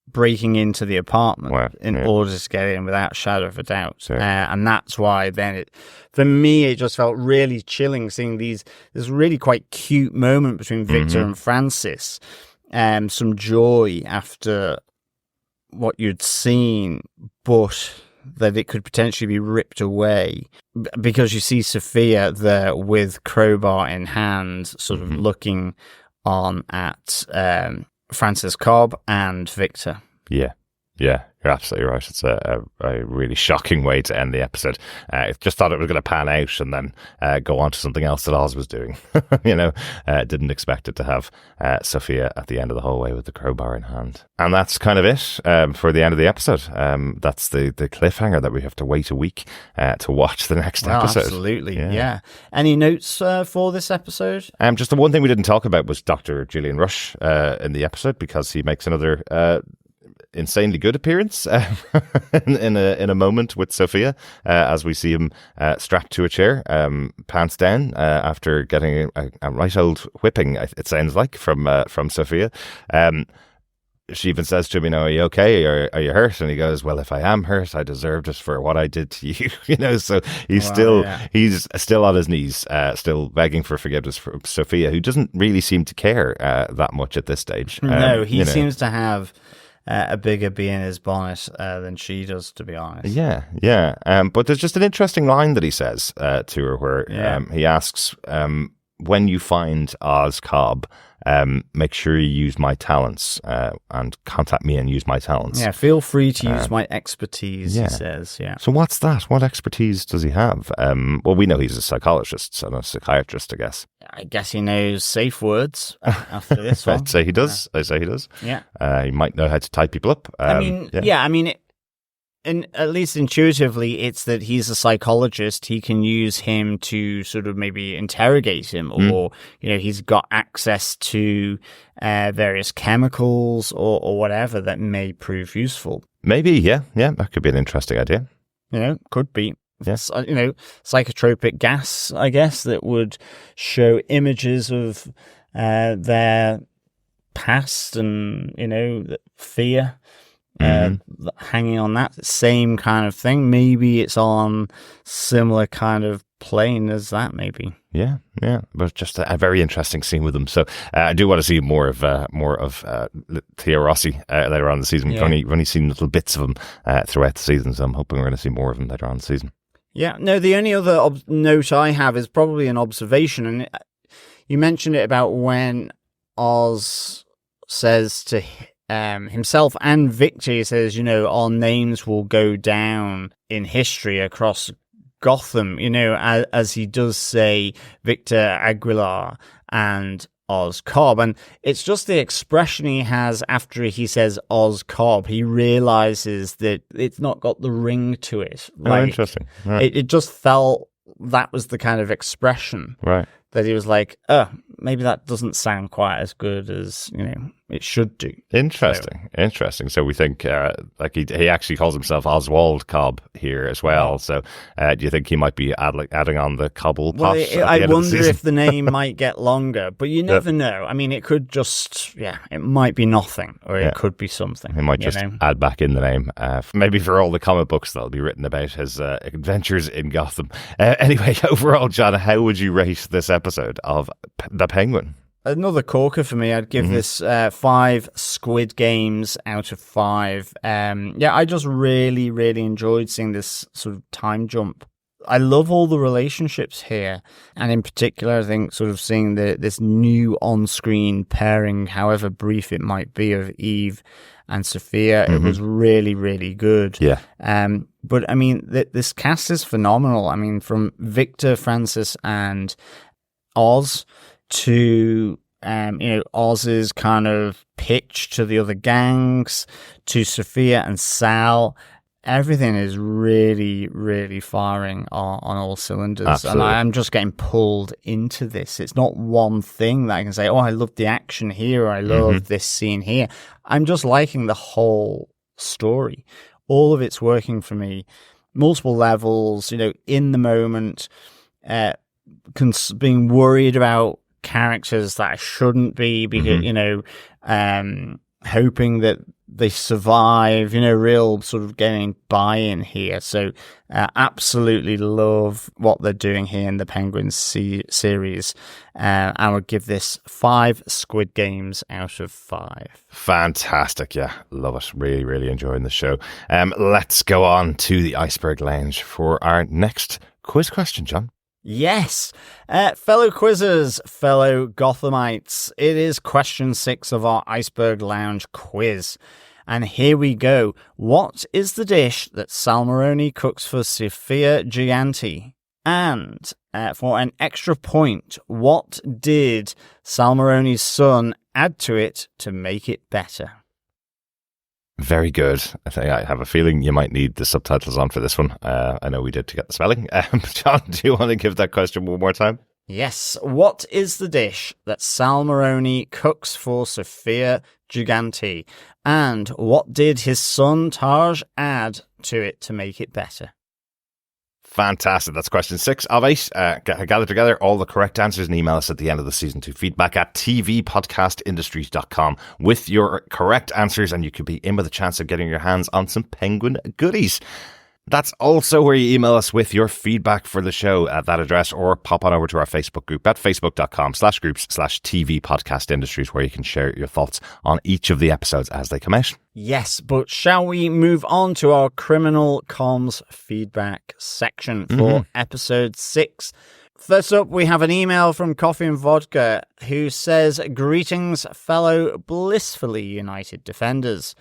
breaking into the apartment in order to get in, without a shadow of a doubt. Sure. And that's why then for me, it just felt really chilling seeing this really quite cute moment between Victor and Francis. Some joy after what you'd seen, but that it could potentially be ripped away, because you see Sofia there with crowbar in hand, sort of looking on at Francis Cobb and Victor. Yeah, you're absolutely right. It's a really shocking way to end the episode. I just thought it was going to pan out and then go on to something else that Oz was doing. You know, didn't expect it to have Sofia at the end of the hallway with the crowbar in hand. And that's kind of it for the end of the episode. That's the cliffhanger that we have to wait a week to watch the next episode. Absolutely, yeah. Any notes for this episode? Just the one thing we didn't talk about was Dr. Julian Rush in the episode, because he makes another insanely good appearance in a moment with Sofia, as we see him strapped to a chair, pants down, after getting a right old whipping, it sounds like, from Sofia. She even says to him, you know, are you okay? Are you hurt? And he goes, well, if I am hurt, I deserved it for what I did to you. You know, so he's still on his knees, still begging for forgiveness from Sofia, who doesn't really seem to care that much at this stage. No, he seems to have a bigger bee in his bonnet than she does, to be honest. Yeah. But there's just an interesting line that he says to her where he asks, when you find Oz Cobb, make sure you use my talents and contact me and use my talents. Yeah, feel free to use my expertise, he says. Yeah. So what's that? What expertise does he have? Well, we know he's a psychologist and a psychiatrist, I guess. I guess he knows safe words after this one. I'd say he does. I say he does. Yeah. He might know how to tie people up. And at least intuitively, it's that he's a psychologist. He can use him to sort of maybe interrogate him, or he's got access to various chemicals or whatever that may prove useful. Maybe, yeah, that could be an interesting idea. Could be. Yes, psychotropic gas, I guess, that would show images of their past and fear. Hanging on that same kind of thing. Maybe it's on similar kind of plane as that, maybe. Yeah, but just a very interesting scene with them. So I do want to see more of Theo Rossi later on in the season. We've only seen little bits of him throughout the season, so I'm hoping we're going to see more of him later on in the season. Yeah, no, the only other note I have is probably an observation, and you mentioned it about when Oz says to himself and Victor, he says, our names will go down in history across Gotham, as he does say Victor Aguilar and Oz Cobb. And it's just the expression he has after he says Oz Cobb. He realizes that it's not got the ring to it. Interesting. Right. It just felt that was the kind of expression. Right. That he was like, maybe that doesn't sound quite as good as, it should do. Interesting. So we think, he actually calls himself Oswald Cobb here as well. So do you think he might be adding on the Cobble pot? Well, I wonder if the name might get longer, but you never know. I mean, it could just, it might be nothing, or it could be something. He might just add back in the name. Maybe for all the comic books that'll be written about his adventures in Gotham. Anyway, overall, John, how would you rate this episode of The Penguin? Another corker for me. I'd give this 5 Squid Games out of 5. I just really, really enjoyed seeing this sort of time jump. I love all the relationships here, and in particular, I think sort of seeing this new on-screen pairing, however brief it might be, of Eve and Sofia. It was really, really good. Yeah. But I mean, this cast is phenomenal. I mean, from Victor, Francis, and Oz to Oz's kind of pitch to the other gangs, to Sofia and Sal. Everything is really, really firing on all cylinders. Absolutely. And I'm just getting pulled into this. It's not one thing that I can say, I love the action here, or I love this scene here. I'm just liking the whole story. All of it's working for me. Multiple levels, in the moment, being worried about characters that I shouldn't be, because hoping that they survive, real sort of getting buy-in here. So absolutely love what they're doing here in the Penguin series. I would give this 5 Squid Games out of 5. Fantastic. Yeah, love it. Really, really enjoying the show. Let's go on to the Iceberg Lounge for our next quiz question, John. Yes. Fellow quizzers, fellow Gothamites, it is question 6 of our Iceberg Lounge quiz. And here we go. What is the dish that Sal Maroni cooks for Sofia Gigante? And for an extra point, what did Sal Maroni's son add to it to make it better? Very good. I have a feeling you might need the subtitles on for this one. I know we did to get the spelling. John, do you want to give that question one more time? Yes. What is the dish that Sal Maroni cooks for Sofia Gigante? And what did his son Taj add to it to make it better? Fantastic. That's question 6 of 8. Gather together all the correct answers and email us at the end of the season to feedback at tvpodcastindustries.com with your correct answers, and you could be in with a chance of getting your hands on some Penguin goodies. That's also where you email us with your feedback for the show at that address, or pop on over to our Facebook group at facebook.com/groups/TV Podcast Industries, where you can share your thoughts on each of the episodes as they come out. Yes, but shall we move on to our criminal comms feedback section for episode 6? First up, we have an email from Coffee and Vodka who says, "Greetings, fellow blissfully united defenders.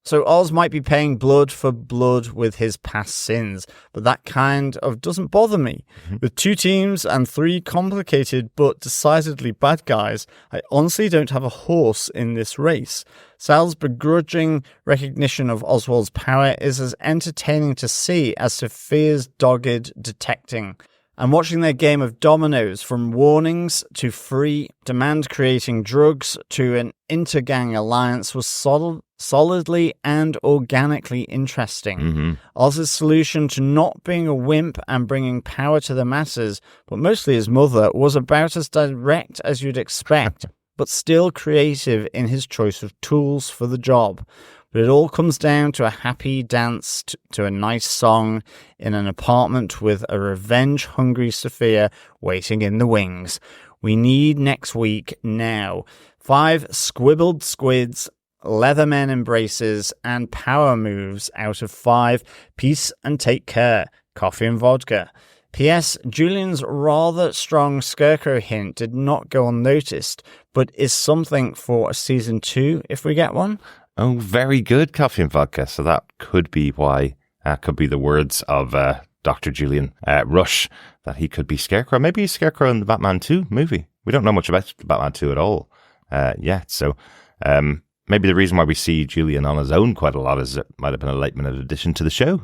So Oz might be paying blood for blood with his past sins, but that kind of doesn't bother me. With 2 teams and 3 complicated but decidedly bad guys, I honestly don't have a horse in this race. Sal's begrudging recognition of Oswald's power is as entertaining to see as Sofia's dogged detecting. And watching their game of dominoes, from warnings to free demand-creating drugs to an intergang alliance, was solidly and organically interesting. Oz's solution to not being a wimp and bringing power to the masses, but mostly his mother, was about as direct as you'd expect, but still creative in his choice of tools for the job. But it all comes down to a happy dance to a nice song in an apartment with a revenge-hungry Sofia waiting in the wings. We need next week now. 5 squibbled squids, Leathermen embraces, and power moves out of 5. Peace and take care. Coffee and Vodka." P.S. Julian's rather strong Scarecrow hint did not go unnoticed, but is something for a season 2 if we get one. Oh, very good, Coffee and Vodka. So that could be why, could be the words of Dr. Julian Rush, that he could be Scarecrow. Maybe he's Scarecrow in the Batman 2 movie. We don't know much about Batman 2 at all yet. So maybe the reason why we see Julian on his own quite a lot is it might have been a late-minute addition to the show.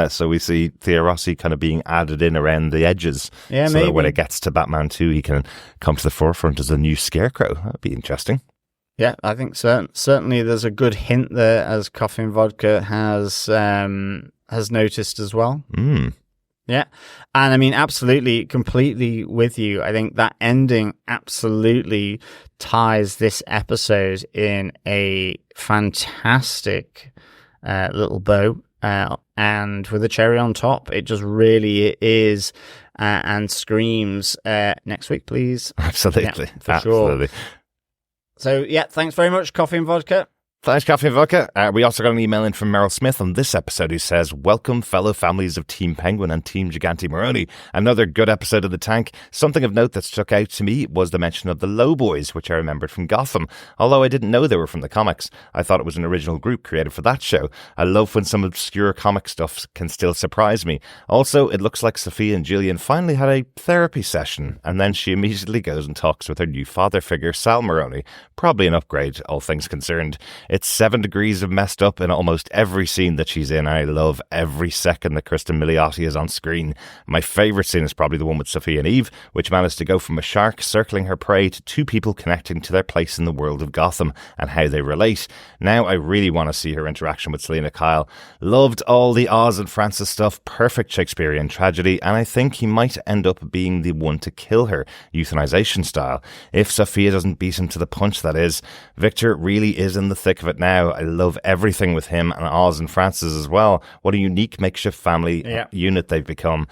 So we see Thea Rossi kind of being added in around the edges. Yeah, so maybe. that when it gets to Batman 2, he can come to the forefront as a new Scarecrow. That'd be interesting. Yeah, I think certainly there's a good hint there, as Coffee and Vodka has noticed as well. Yeah, and I mean, absolutely, completely with you. I think that ending absolutely ties this episode in a fantastic little bow, and with a cherry on top. It just really is, and screams, next week, please. Absolutely, yeah, for absolutely. Sure. So, yeah, thanks very much, Coffee and Vodka. Thanks, Coffee and Vodka. We also got an email in from Meryl Smith on this episode who says, "Welcome, fellow families of Team Penguin and Team Gigante Maroni. Another good episode of The Tank. Something of note that stuck out to me was the mention of the Low Boys, which I remembered from Gotham. Although I didn't know they were from the comics, I thought it was an original group created for that show. I love when some obscure comic stuff can still surprise me. Also, it looks like Sofia and Julian finally had a therapy session, and then she immediately goes and talks with her new father figure, Sal Maroni. Probably an upgrade, all things concerned. It's 7 degrees of messed up in almost every scene that she's in. I love every second that Kristen Milioti is on screen. My favourite scene is probably the one with Sofia and Eve, which managed to go from a shark circling her prey to 2 people connecting to their place in the world of Gotham and how they relate. Now I really want to see her interaction with Selena Kyle. Loved all the Oz and Francis stuff, perfect Shakespearean tragedy, and I think he might end up being the one to kill her, euthanization style. If Sofia doesn't beat him to the punch, that is. Victor really is in the thick of it now. I love everything with him and Oz and Francis as well. What a unique makeshift family unit they've become.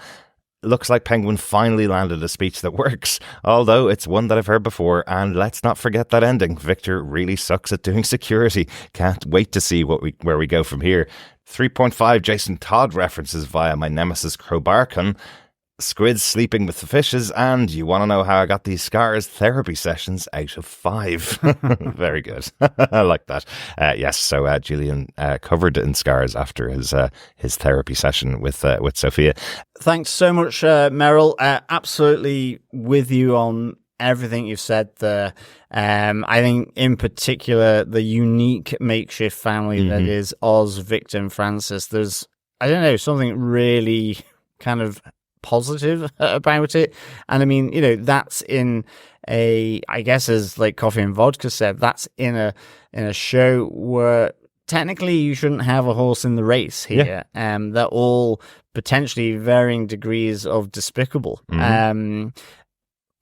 Looks like Penguin finally landed a speech that works, although it's one that I've heard before, and let's not forget that ending. Victor really sucks at doing security. Can't wait to see where we go from here. 3.5 Jason Todd references via my nemesis Crowbarcon. Squids sleeping with the fishes, and you want to know how I got these scars? Therapy sessions out of 5. Very good. I like that. Yes, so Julian covered in scars after his therapy session with Sofia. Thanks so much, Meryl. Absolutely with you on everything you've said there. I think in particular the unique makeshift family that is Oz, Victor, and Francis. There's, I don't know, something really kind of positive about it. And I mean, you know, that's in a, I guess, as like Coffee and Vodka said, that's in a show where technically you shouldn't have a horse in the race here. They're all potentially varying degrees of despicable.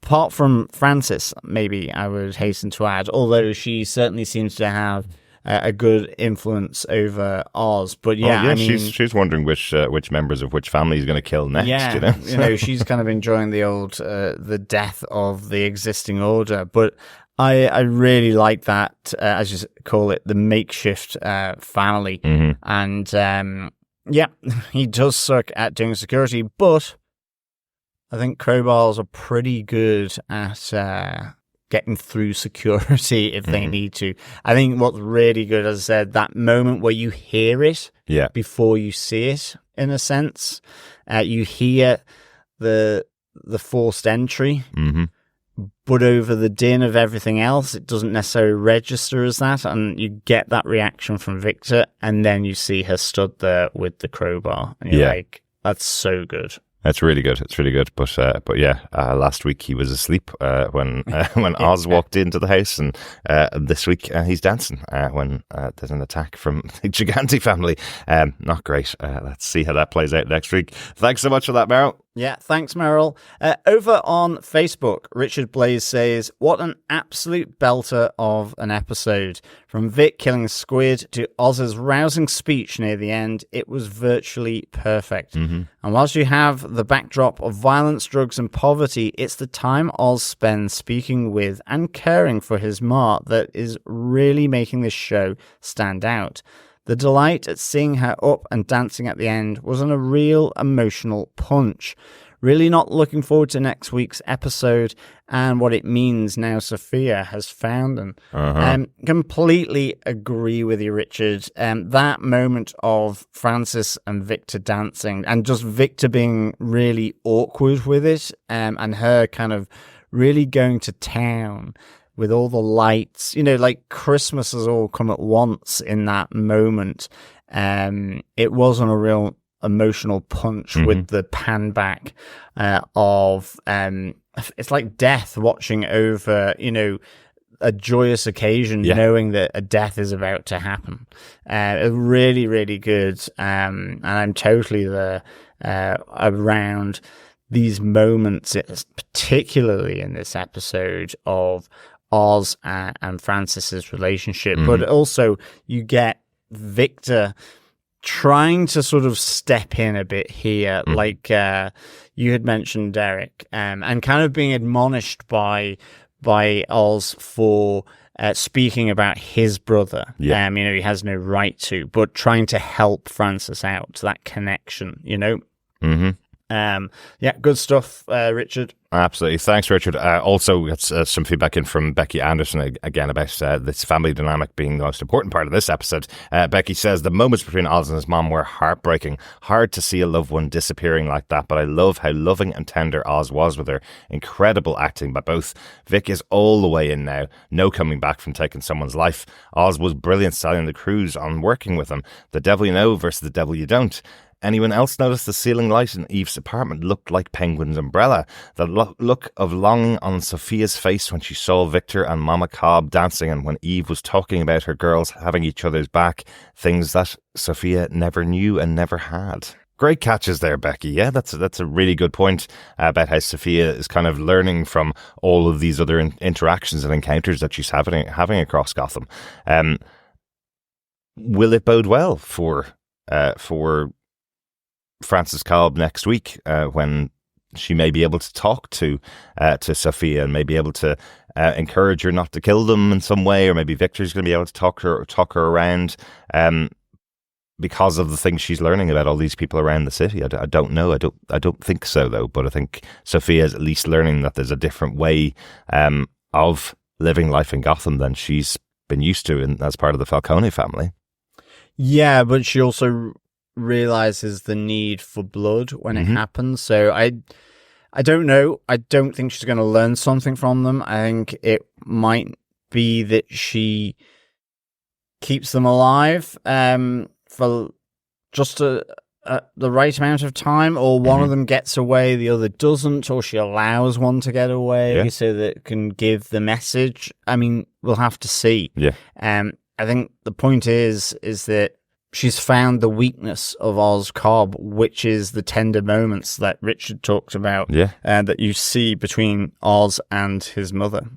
Apart from Frances, maybe I would hasten to add, although she certainly seems to have a good influence over Oz. But yeah, I mean, she's wondering which members of which family he's going to kill next. Yeah, you know, she's kind of enjoying the old the death of the existing order. But I really like that, as you call it, the makeshift family. And yeah, he does suck at doing security, but I think crowbars are pretty good at getting through security if they need to. I think what's really good, as I said, that moment where you hear it before you see it, in a sense. You hear the forced entry, but over the din of everything else, it doesn't necessarily register as that, and you get that reaction from Victor, and then you see her stood there with the crowbar, and you're like, that's so good. It's really good. It's really good. But yeah, last week he was asleep when Oz walked into the house, and this week he's dancing when there's an attack from the Gigante family. Not great. Let's see how that plays out next week. Thanks so much for that, Meryl. Yeah, thanks, Meryl. Over on Facebook, Richard Blaze says, what an absolute belter of an episode. From Vic killing a squid to Oz's rousing speech near the end, it was virtually perfect. And whilst you have the backdrop of violence, drugs and poverty, it's the time Oz spends speaking with and caring for his ma that is really making this show stand out. The delight at seeing her up and dancing at the end was a real emotional punch. Really not looking forward to next week's episode and what it means now Sofia has found them. Completely agree with you, Richard. That moment of Francis and Victor dancing and just Victor being really awkward with it, and her kind of really going to town with all the lights, like Christmas has all come at once in that moment. It wasn't a real emotional punch with the pan back of it's like death watching over, a joyous occasion, knowing that a death is about to happen. Really, really good. And I'm totally there around these moments, particularly in this episode of Oz and Francis's relationship, but also you get Victor trying to sort of step in a bit here, like you had mentioned, Derek, and kind of being admonished by Oz for speaking about his brother. He has no right to, but trying to help Francis out, that connection, good stuff, Richard. Absolutely. Thanks, Richard. Also, we got some feedback in from Becky Anderson again about this family dynamic being the most important part of this episode. Becky says, the moments between Oz and his mom were heartbreaking. Hard to see a loved one disappearing like that, but I love how loving and tender Oz was with her. Incredible acting by both. Vic is all the way in now. No coming back from taking someone's life. Oz was brilliant selling the cruise on working with him. The devil you know versus the devil you don't. Anyone else notice the ceiling light in Eve's apartment looked like Penguin's umbrella? The look of longing on Sofia's face when she saw Victor and Mama Cobb dancing, and when Eve was talking about her girls having each other's back, things that Sofia never knew and never had. Great catches there, Becky. Yeah, that's a really good point about how Sofia is kind of learning from all of these other interactions and encounters that she's having across Gotham. Will it bode well for Francis Cobb next week, when she may be able to talk to Sofia and may be able to encourage her not to kill them in some way, or maybe Victor's going to be able to talk her around because of the things she's learning about all these people around the city. I don't know. I don't think so, though. But I think Sofia is at least learning that there's a different way of living life in Gotham than she's been used to as part of the Falcone family. Yeah, but she also realizes the need for blood when it happens. So I don't know. I don't think she's going to learn something from them. I think it might be that she keeps them alive for just the right amount of time, or one of them gets away, the other doesn't, or she allows one to get away so that it can give the message. I mean, we'll have to see. I think the point is that she's found the weakness of Oz Cobb, which is the tender moments that Richard talked about, that you see between Oz and his mother.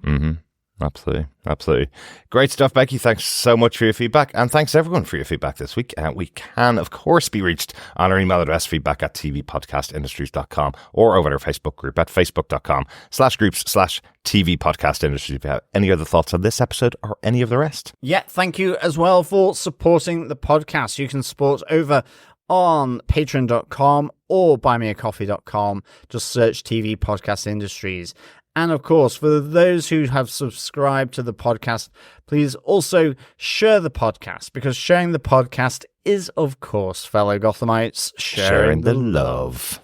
Absolutely. Great stuff, Becky. Thanks so much for your feedback, and thanks everyone for your feedback this week. We can, of course, be reached on our email address, feedback@tvpodcastindustries.com, or over at our Facebook group at facebook.com/groups/tvpodcastindustries. If you have any other thoughts on this episode or any of the rest. Yeah, thank you as well for supporting the podcast. You can support over on patreon.com or buymeacoffee.com. Just search TV Podcast Industries. And of course, for those who have subscribed to the podcast, please also share the podcast, because sharing the podcast is, of course, fellow Gothamites, sharing the love.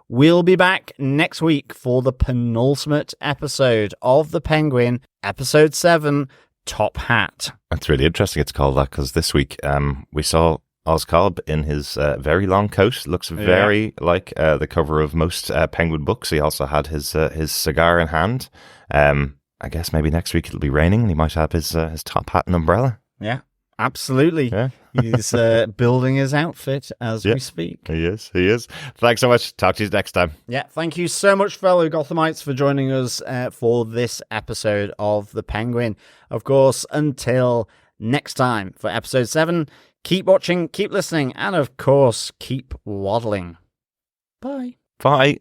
We'll be back next week for the penultimate episode of The Penguin, episode 7, Top Hat. That's really interesting it's called that, because this week we saw Oz Cobb in his very long coat. Looks very like the cover of most Penguin books. He also had his cigar in hand. I guess maybe next week it'll be raining and he might have his top hat and umbrella. Yeah, absolutely. Yeah. He's building his outfit as we speak. He is. Thanks so much. Talk to you next time. Yeah, thank you so much, fellow Gothamites, for joining us for this episode of The Penguin. Of course, until next time for episode 7, keep watching, keep listening, and of course, keep waddling. Bye. Bye.